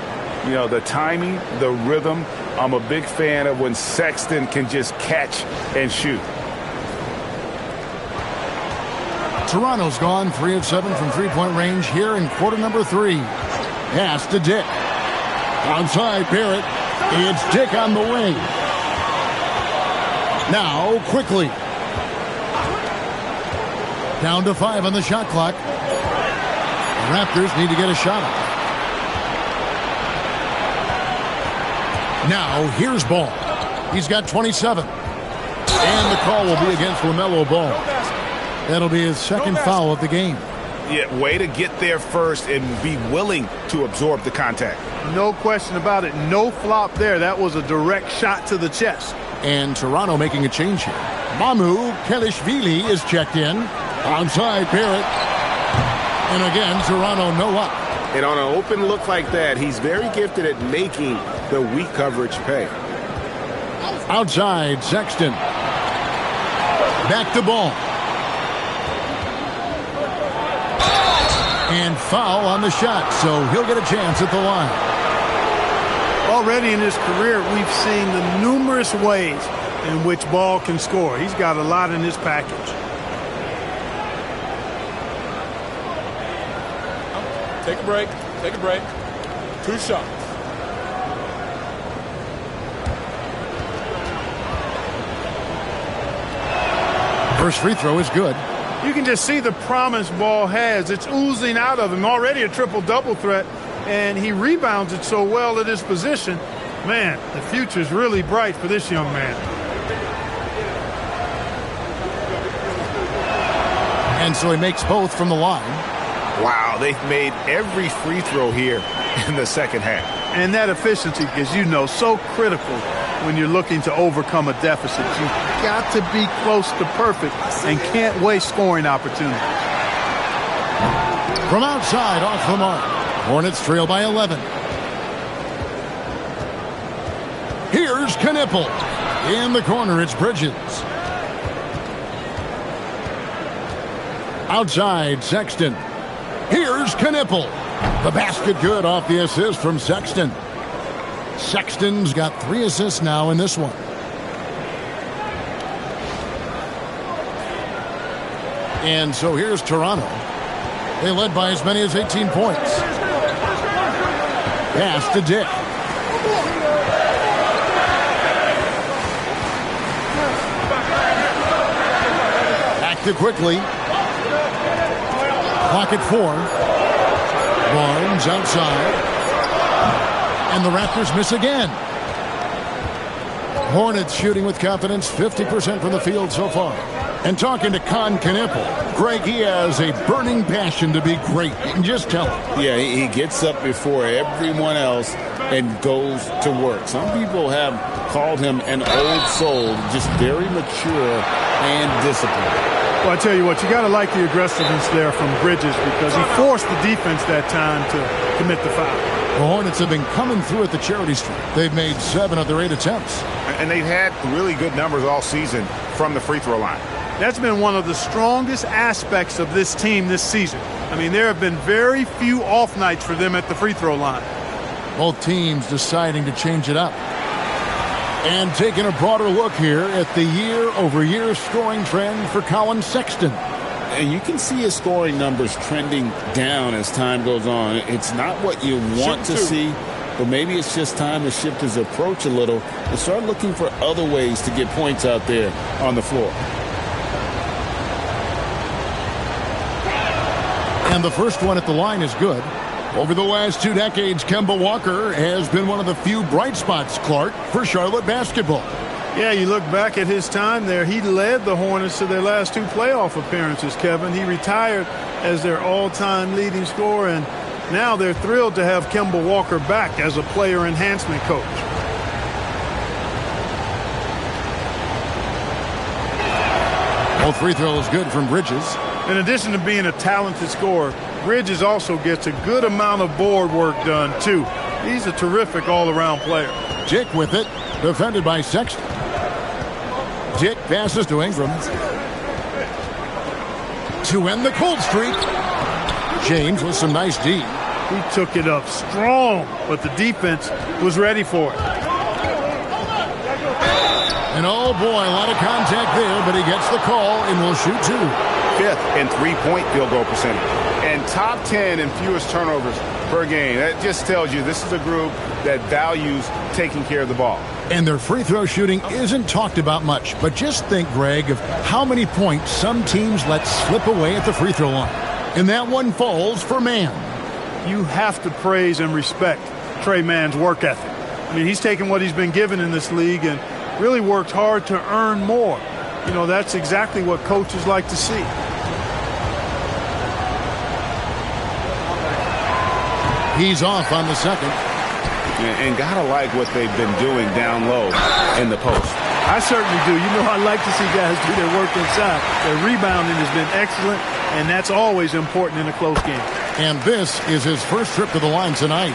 You know, the timing, the rhythm, I'm a big fan of when Sexton can just catch and shoot. Toronto's gone 3 of 7 from three-point range here in quarter number 3. Pass to Dick. Outside Barrett. It's Dick on the wing. Now, quickly. Down to 5 on the shot clock. The Raptors need to get a shot off. Now, here's Ball. He's got 27. And the call will be against LaMelo Ball. That'll be his second foul of the game. Yeah, way to get there first and be willing to absorb the contact. No question about it. No flop there. That was a direct shot to the chest. And Toronto making a change here. Mamu Kelishvili is checked in. Outside Barrett. And again, Toronto no up. And on an open look like that, he's very gifted at making the weak coverage pay. Outside Sexton. Back to Ball. And foul on the shot, so he'll get a chance at the line. Already in his career, we've seen the numerous ways in which Ball can score. He's got a lot in his package. Take a break. Take a break. 2 shots. First free throw is good. You can just see the promise Ball has. It's oozing out of him. Already a triple-double threat, and he rebounds it so well at his position. Man, the future's really bright for this young man. And so he makes both from the line. Wow, they've made every free throw here in the second half. And that efficiency, as you know, so critical when you're looking to overcome a deficit. You've got to be close to perfect and can't waste scoring opportunities. From outside, off the mark. Hornets trail by 11. Here's Knipple. In the corner, it's Bridges. Outside, Sexton. Here's Knipple. The basket good off the assist from Sexton. Sexton's got 3 assists now in this one. And so here's Toronto. They led by as many as 18 points. Pass to Dick. Back to quickly. Clock at 4. Barnes outside. And the Raptors miss again. Hornets shooting with confidence, 50% from the field so far. And talking to Con Knipple, Greg, he has a burning passion to be great. You can just tell him. Yeah, he gets up before everyone else and goes to work. Some people have called him an old soul, just very mature and disciplined. Well, I tell you what, you got to like the aggressiveness there from Bridges because he forced the defense that time to commit the foul. The Hornets have been coming through at the charity stripe. They've made 7 of their 8 attempts. And they've had really good numbers all season from the free throw line. That's been one of the strongest aspects of this team this season. I mean, there have been very few off nights for them at the free throw line. Both teams deciding to change it up. And taking a broader look here at the year-over-year scoring trend for Colin Sexton. And you can see his scoring numbers trending down as time goes on. It's not what you want to see, but maybe it's just time to shift his approach a little and start looking for other ways to get points out there on the floor. And the first one at the line is good. Over the last 2 decades, Kemba Walker has been one of the few bright spots, Clark, for Charlotte basketball. Yeah, you look back at his time there, he led the Hornets to their last 2 playoff appearances, Kevin. He retired as their all-time leading scorer, and now they're thrilled to have Kemba Walker back as a player enhancement coach. Both free throws good from Bridges. In addition to being a talented scorer, Bridges also gets a good amount of board work done, too. He's a terrific all-around player. Dick with it, defended by Sexton. Dick passes to Ingram. To end the cold streak. James with some nice D. He took it up strong, but the defense was ready for it. And oh boy, a lot of contact there, but he gets the call and will shoot 2. 5th in three-point field goal percentage. And top 10 in fewest turnovers per game. That just tells you this is a group that values taking care of the ball. And their free throw shooting isn't talked about much, but just think, Greg, of how many points some teams let slip away at the free throw line. And that one falls for Mann. You have to praise and respect Trey Mann's work ethic. I mean, he's taken what he's been given in this league and really worked hard to earn more. You know, that's exactly what coaches like to see. He's off on the second. And gotta like what they've been doing down low in the post. I certainly do. You know, I like to see guys do their work inside. Their rebounding has been excellent, and that's always important in a close game. And this is his first trip to the line tonight.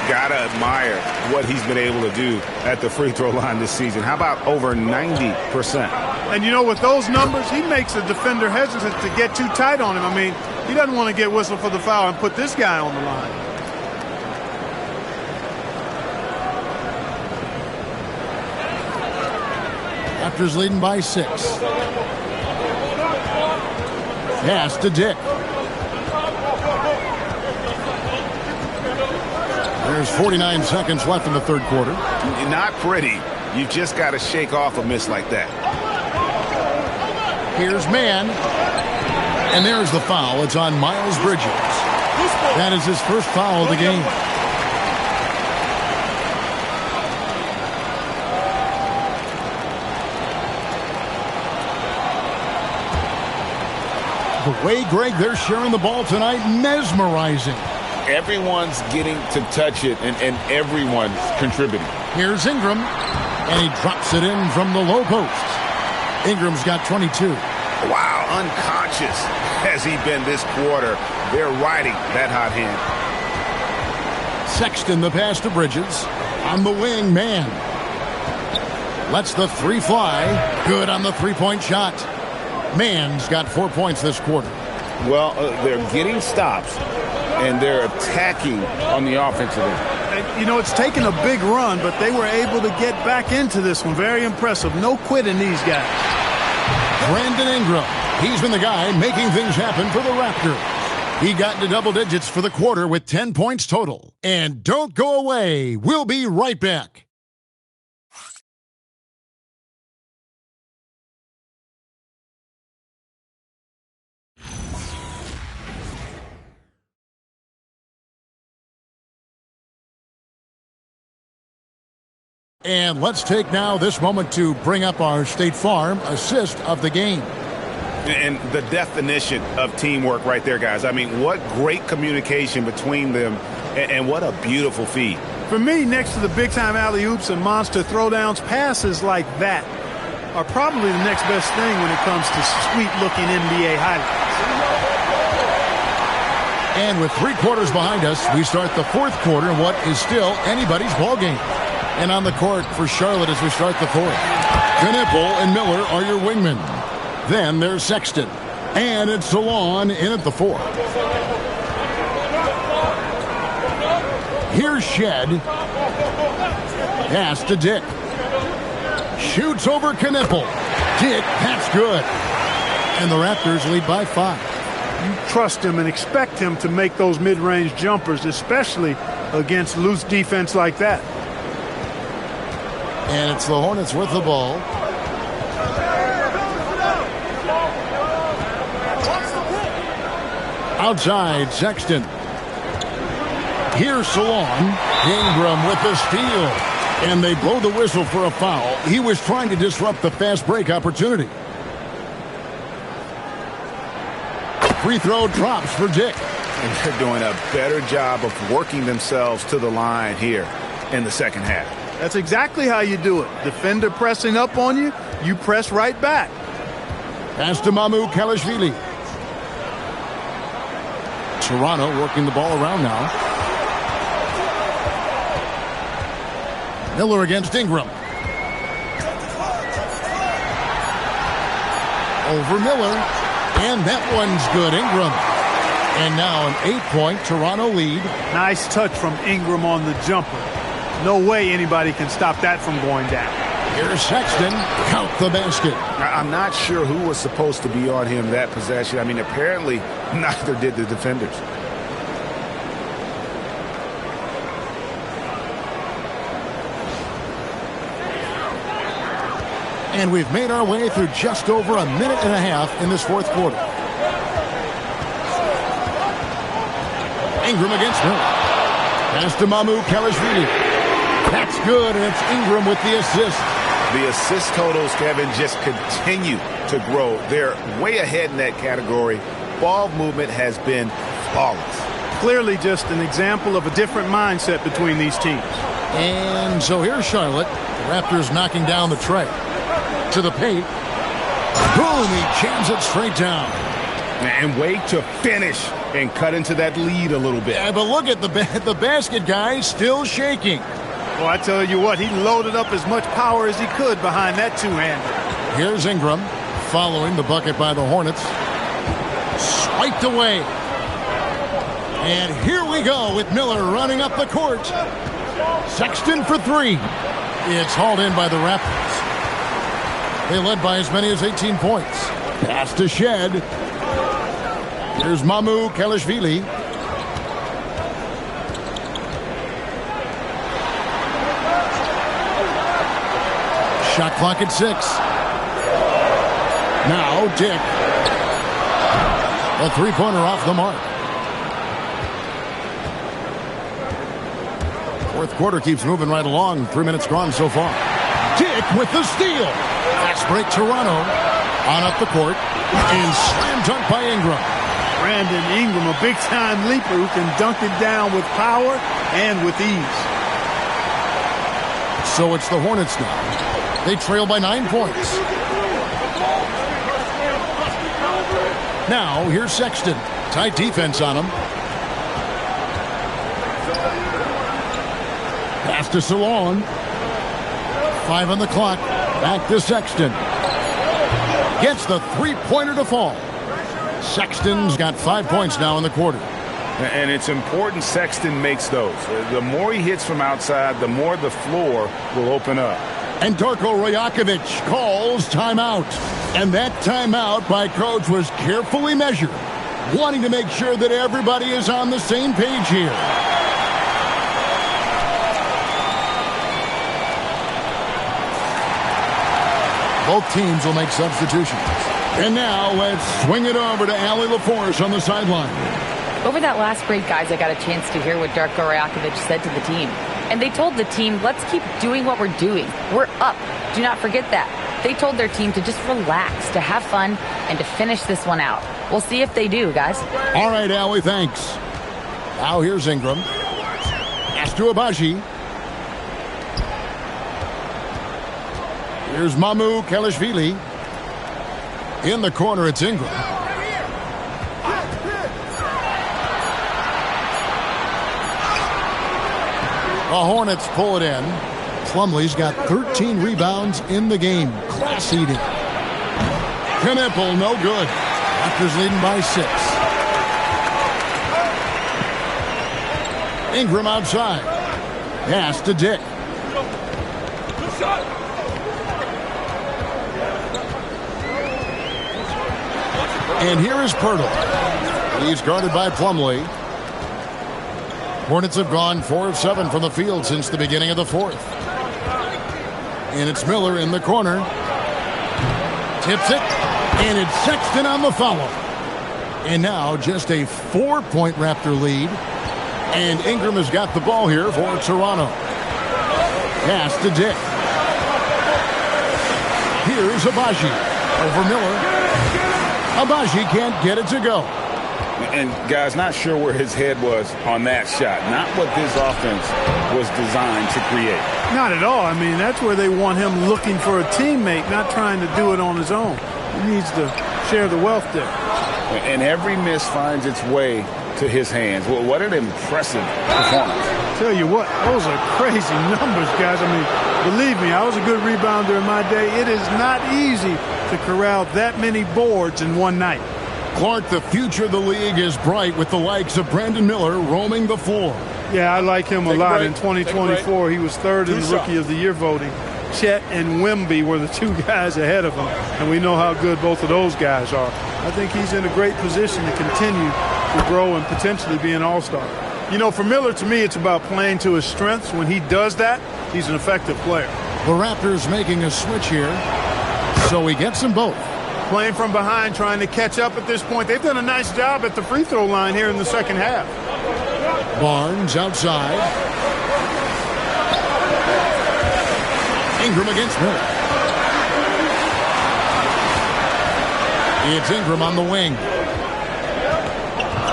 Gotta admire what he's been able to do at the free throw line this season. How about over 90%? And, you know, with those numbers, he makes a defender hesitant to get too tight on him. I mean, he doesn't want to get whistled for the foul and put this guy on the line. Raptors leading by 6. Pass to Dick. There's 49 seconds left in the third quarter. Not pretty. You've just got to shake off a miss like that. Here's Mann. And there's the foul. It's on Miles Bridges. That is his first foul of the game. The way, Greg, they're sharing the ball tonight, mesmerizing. Everyone's getting to touch it, and everyone's contributing. Here's Ingram, and he drops it in from the low post. Ingram's got 22. Wow, unconscious has he been this quarter. They're riding that hot hand. Sexton, the pass to Bridges. On the wing, Mann. Lets the 3 fly. Good on the 3-point shot. Mann's got 4 points this quarter. Well, they're getting stops, and they're attacking on the offensive end. You know, it's taken a big run, but they were able to get back into this one. Very impressive. No quitting these guys. Brandon Ingram. He's been the guy making things happen for the Raptors. He got into double digits for the quarter with 10 points total. And don't go away. We'll be right back. And let's take now this moment to bring up our State Farm assist of the game. And the definition of teamwork right there, guys. I mean, what great communication between them, and what a beautiful feed. For me, next to the big-time alley-oops and monster throwdowns, passes like that are probably the next best thing when it comes to sweet-looking NBA highlights. And with 3 quarters behind us, we start the 4th quarter in what is still anybody's ball game. And on the court for Charlotte as we start the 4th. Knipple and Miller are your wingmen. Then there's Sexton. And it's Salon in at the 4. Here's Shed. Pass to Dick. Shoots over Knipple. Dick, that's good. And the Raptors lead by 5. You trust him and expect him to make those mid-range jumpers, especially against loose defense like that. And it's the Hornets with the ball. Outside, Sexton. Here's Salon. Ingram with the steal. And they blow the whistle for a foul. He was trying to disrupt the fast break opportunity. Free throw drops for Dick. And they're doing a better job of working themselves to the line here in the second half. That's exactly how you do it. Defender pressing up on you, you press right back. Pass to Mamu Kalashvili. Toronto working the ball around now. Miller against Ingram. Over Miller. And that one's good, Ingram. And now an 8-point Toronto lead. Nice touch from Ingram on the jumper. No way anybody can stop that from going down. Here's Sexton. Count the basket. I'm not sure who was supposed to be on him that possession. I mean, apparently neither did the defenders. And we've made our way through just over a minute and a half in this 4th quarter. Ingram against Miller. Pass to Mamu Kalashvili. That's good, and it's Ingram with the assist. The assist totals, Kevin, just continue to grow. They're way ahead in that category. Ball movement has been flawless. Clearly just an example of a different mindset between these teams. And so here's Charlotte. The Raptors knocking down the tray. To the paint. Boom, he jams it straight down. And wait to finish and cut into that lead a little bit. Yeah, but look at the basket, guys, still shaking. Well, I tell you what, he loaded up as much power as he could behind that two-hander. Here's Ingram following the bucket by the Hornets. Swiped away. And here we go with Miller running up the court. Sexton for 3. It's hauled in by the Raptors. They led by as many as 18 points. Pass to Shed. Here's Mamu Kalashvili. Shot clock at 6. Now Dick. A 3-pointer off the mark. 4th quarter keeps moving right along. 3 minutes gone so far. Dick with the steal. Fast break Toronto. On up the court. And slam dunk by Ingram. Brandon Ingram, a big-time leaper who can dunk it down with power and with ease. So it's the Hornets now. They trail by 9 points. Now, here's Sexton. Tight defense on him. Pass to Salon. 5 on the clock. Back to Sexton. Gets the 3-pointer to fall. Sexton's got 5 points now in the quarter. And it's important Sexton makes those. The more he hits from outside, the more the floor will open up. And Darko Rajakovic calls timeout. And that timeout by Coach was carefully measured, wanting to make sure that everybody is on the same page here. Both teams will make substitutions. And now let's swing it over to Allie LaForce on the sideline. Over that last break, guys, I got a chance to hear what Darko Rajakovic said to the team. And they told the team, let's keep doing what we're doing. We're up. Do not forget that. They told their team to just relax, to have fun, and to finish this one out. We'll see if they do, guys. All right, Allie, thanks. Now here's Ingram. Pass to Abaji. Here's Mamu Kalashvili. In the corner, it's Ingram. The Hornets pull it in. Plumlee's got 13 rebounds in the game. Class eating. Knipple, no good. Raptors leading by 6. Ingram outside. Pass to Dick. And here is Pirtle. He's guarded by Plumlee. Hornets have gone 4 of 7 from the field since the beginning of the 4th. And it's Miller in the corner. Tips it. And it's Sexton on the follow. And now just a 4-point Raptor lead. And Ingram has got the ball here for Toronto. Pass to Dick. Here's Abaji. Over Miller. Abaji can't get it to go. And, guys, not sure where his head was on that shot. Not what this offense was designed to create. Not at all. I mean, that's where they want him looking for a teammate, not trying to do it on his own. He needs to share the wealth there. And every miss finds its way to his hands. Well, what an impressive performance. Tell you what, those are crazy numbers, guys. I mean, believe me, I was a good rebounder in my day. It is not easy to corral that many boards in one night. Clark, the future of the league is bright with the likes of Brandon Miller roaming the floor. Yeah, I like him a lot. In 2024, he was 3rd in the Rookie of the Year voting. Chet and Wemby were the 2 guys ahead of him, and we know how good both of those guys are. I think he's in a great position to continue to grow and potentially be an all-star. You know, for Miller, to me, it's about playing to his strengths. When he does that, he's an effective player. The Raptors making a switch here, so he gets them both. Playing from behind, trying to catch up at this point. They've done a nice job at the free throw line here in the second half. Barnes outside. Ingram against Miller. It's Ingram on the wing.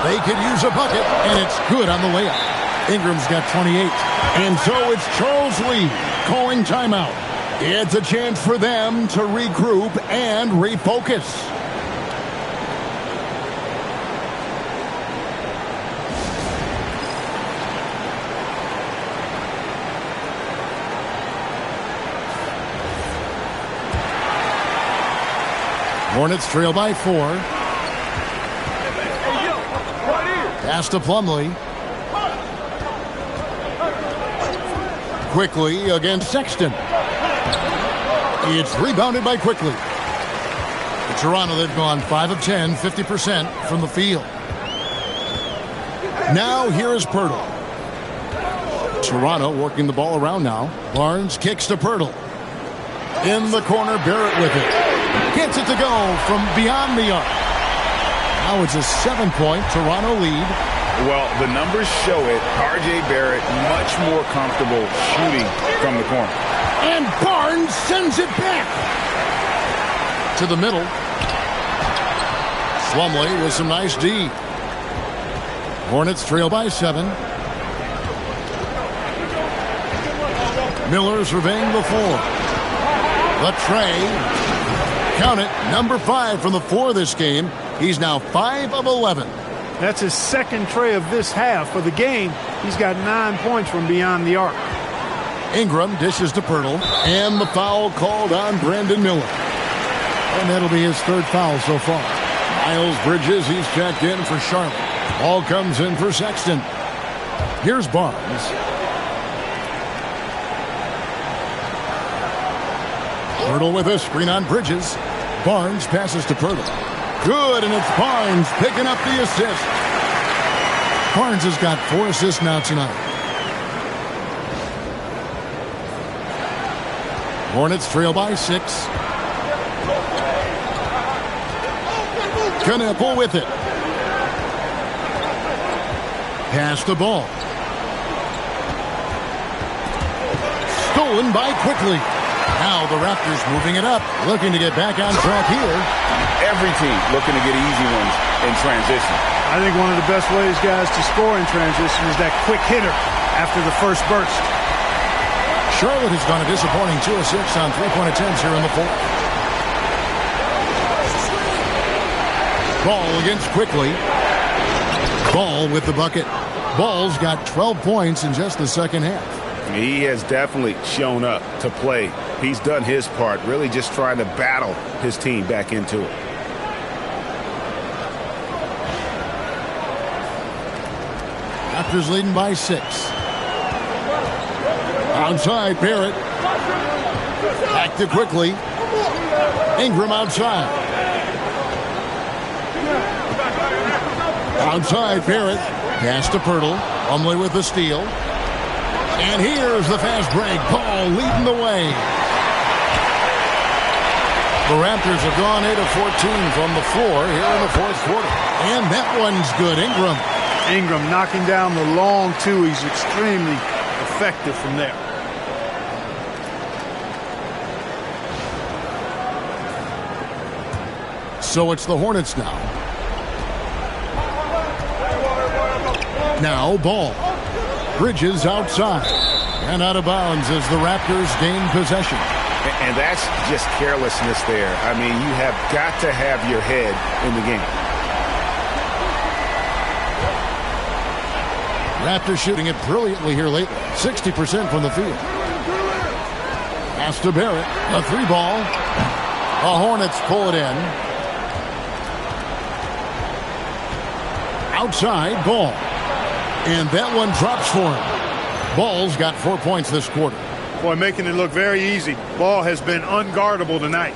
They could use a bucket, and it's good on the layup. Ingram's got 28. And so it's Charles Lee calling timeout. It's a chance for them to regroup and refocus. Hornets trail by 4. Pass to Plumlee. Quickly against Sexton. It's rebounded by Quickly. In Toronto, they've gone 5 of 10, 50% from the field. Now here is Pirtle. Toronto working the ball around now. Barnes kicks to Pirtle. In the corner, Barrett with it. Gets it to go from beyond the arc. Now it's a 7-point Toronto lead. Well, the numbers show it. R.J. Barrett much more comfortable shooting from the corner. And Barnes sends it back to the middle. Plumlee with some nice D. Hornets trail by 7. Miller surveying the floor. The tray. Count it, number 5 from the floor this game. He's now 5 of 11. That's his second tray of this half. For the game, he's got 9 points from beyond the arc. Ingram dishes to Pirtle, and the foul called on Brandon Miller. And that'll be his 3rd foul so far. Miles Bridges, he's checked in for Charlotte. Ball comes in for Sexton. Here's Barnes. Pirtle with a screen on Bridges. Barnes passes to Pirtle. Good, and it's Barnes picking up the assist. Barnes has got 4 assists now tonight. Hornets trail by 6. Knipple with it. Pass the ball. Stolen by Quickly. Now the Raptors moving it up, looking to get back on track here. Every team looking to get easy ones in transition. I think one of the best ways, guys, to score in transition is that quick hitter after the first burst. Charlotte has gone a disappointing 2 of 6 on 3-point attempts here in the 4th. Ball against Quickly. Ball with the bucket. Ball's got 12 points in just the second half. He has definitely shown up to play. He's done his part, really just trying to battle his team back into it. Raptors leading by 6. Outside, Barrett. Active quickly. Ingram outside. Outside, Barrett. Pass to Pirtle. Plumlee with the steal. And here's the fast break. Ball leading the way. The Raptors have gone 8 of 14 from the floor here in the fourth quarter. And that one's good. Ingram knocking down the long two. He's extremely effective from there. So it's the Hornets now. Now Ball. Bridges outside. And out of bounds as the Raptors gain possession. And that's just carelessness there. I mean, you have got to have your head in the game. Raptors shooting it brilliantly here lately. 60% from the field. Pass to Barrett. A 3-ball. The Hornets pull it in. Outside, Ball. And that one drops for him. Ball's got 4 points this quarter. Boy, making it look very easy. Ball has been unguardable tonight.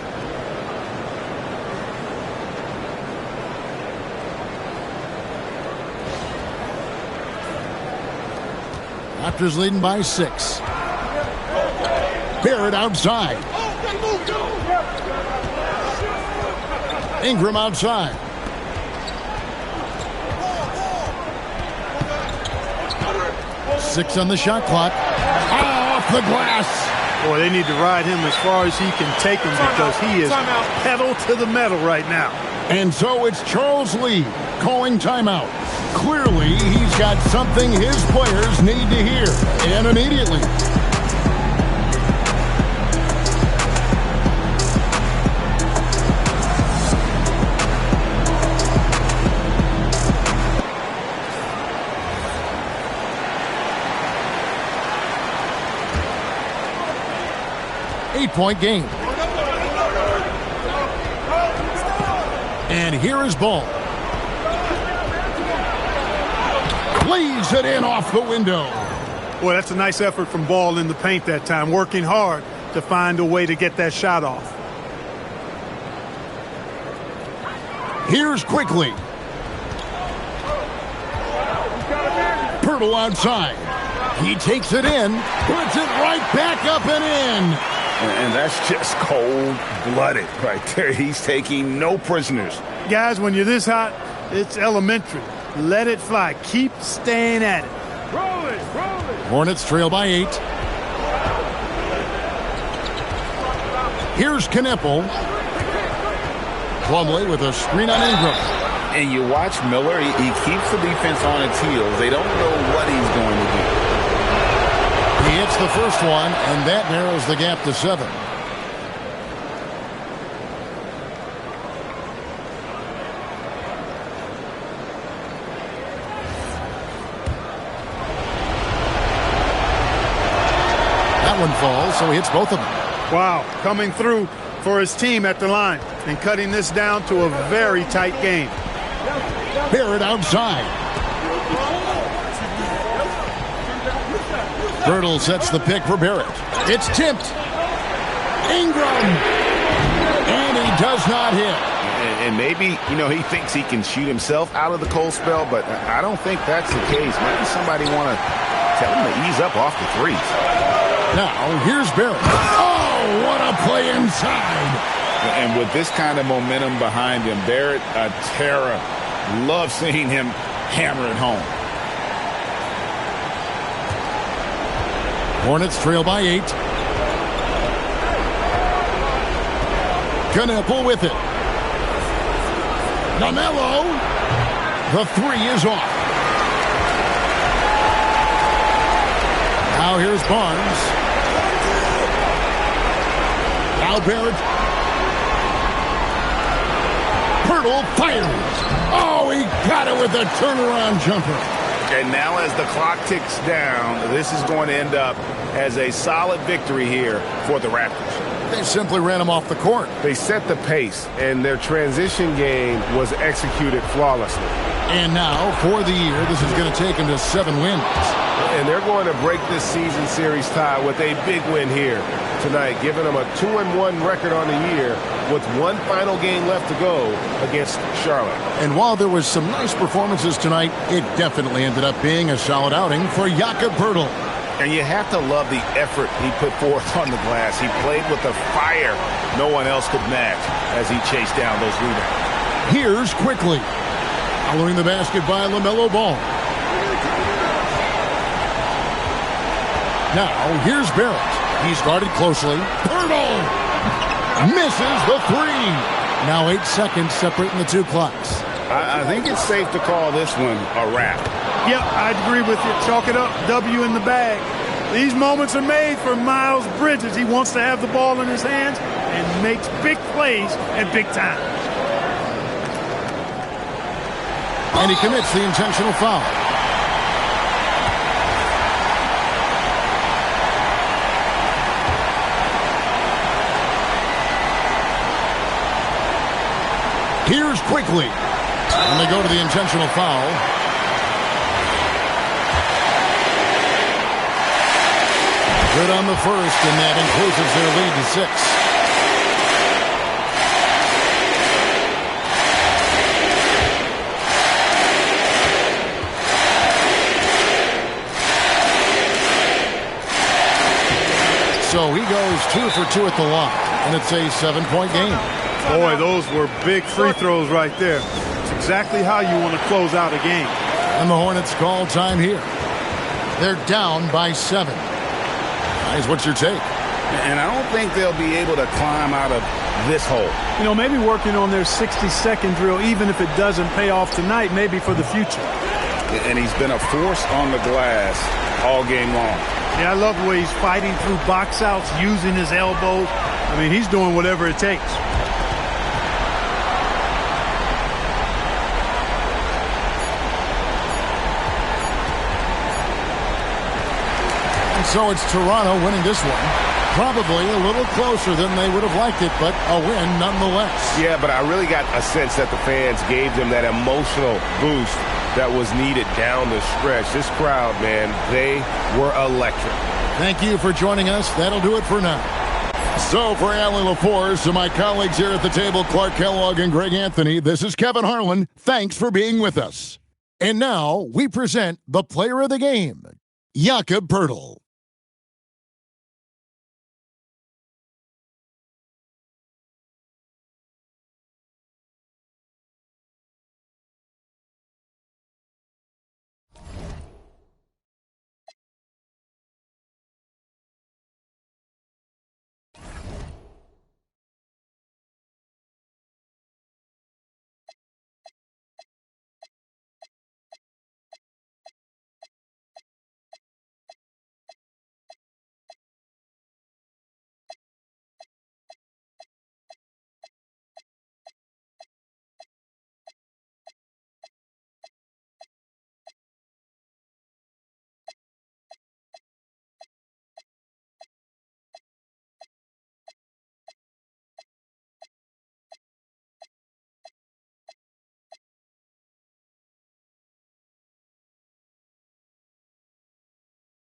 Raptors leading by 6. Barrett outside. Ingram outside. Six on the shot clock. Off the glass. Boy, they need to ride him as far as he can take him because he is pedal to the metal right now. And so it's Charles Lee calling timeout. Clearly, he's got something his players need to hear, and immediately. Eight-point game. And here is Ball. Lays it in off the window. Boy, that's a nice effort from Ball in the paint that time, working hard to find a way to get that shot off. Here's Quickly. Pirtle outside. He takes it in, puts it right back up and in. And that's just cold-blooded right there. He's taking no prisoners. Guys, when you're this hot, it's elementary. Let it fly. Keep staying at it. Roll it, roll it. Hornets trail by 8. Here's Knepel. Plumlee with a screen on Ingram. And you watch Miller, he keeps the defense on its heels. They don't know what he's going to do. He hits the first one, and that narrows the gap to 7. That one falls, so he hits both of them. Wow, coming through for his team at the line and cutting this down to a very tight game. Barrett outside. Pirtle sets the pick for Barrett. It's tipped. Ingram. And he does not hit. And maybe, he thinks he can shoot himself out of the cold spell, but I don't think that's the case. Maybe somebody want to tell him to ease up off the threes. Now, here's Barrett. Oh, what a play inside. And with this kind of momentum behind him, Barrett, a terror. Love seeing him hammer it home. Hornets trail by 8. Knepel with it. LaMelo. The 3 is off. Now here's Barnes. Now Barrett. Pirtle fires. Oh, he got it with a turnaround jumper. And now as the clock ticks down, this is going to end up as a solid victory here for the Raptors. They simply ran him off the court. They set the pace, and their transition game was executed flawlessly. And now, for the year, this is going to take him to 7 wins. And they're going to break this season series tie with a big win here tonight, giving them a 2-1 record on the year with one final game left to go against Charlotte. And while there was some nice performances tonight, it definitely ended up being a solid outing for Jakob Poeltl. And you have to love the effort he put forth on the glass. He played with a fire no one else could match as he chased down those rebounds. Here's Quickly. Following the basket by LaMelo Ball. Now, here's Barrett. He's guarded closely. Poeltl misses the 3. Now 8 seconds separating the two clocks. I think it's safe to call this one a wrap. Yep, I'd agree with you. Chalk it up. W in the bag. These moments are made for Miles Bridges. He wants to have the ball in his hands and makes big plays at big time. And he commits the intentional foul. Here's Quickly. And they go to the intentional foul. Good on the first, and that increases their lead to 6. So he goes 2 for 2 at the line, and it's a 7-point game. Boy, those were big free throws right there. It's exactly how you want to close out a game. And the Hornets call time here. They're down by 7. Guys, what's your take? And I don't think they'll be able to climb out of this hole. You know, maybe working on their 60-second drill, even if it doesn't pay off tonight, maybe for the future. And he's been a force on the glass all game long. Yeah, I love the way he's fighting through box outs, using his elbows. I mean, he's doing whatever it takes. And so it's Toronto winning this one. Probably a little closer than they would have liked it, but a win nonetheless. Yeah, but I really got a sense that the fans gave them that emotional boost that was needed down the stretch. This crowd, man, they were electric. Thank you for joining us. That'll do it for now. So for Allie LaForce, to my colleagues here at the table, Clark Kellogg and Greg Anthony, this is Kevin Harlan. Thanks for being with us. And now we present the player of the game, Jakob Poeltl.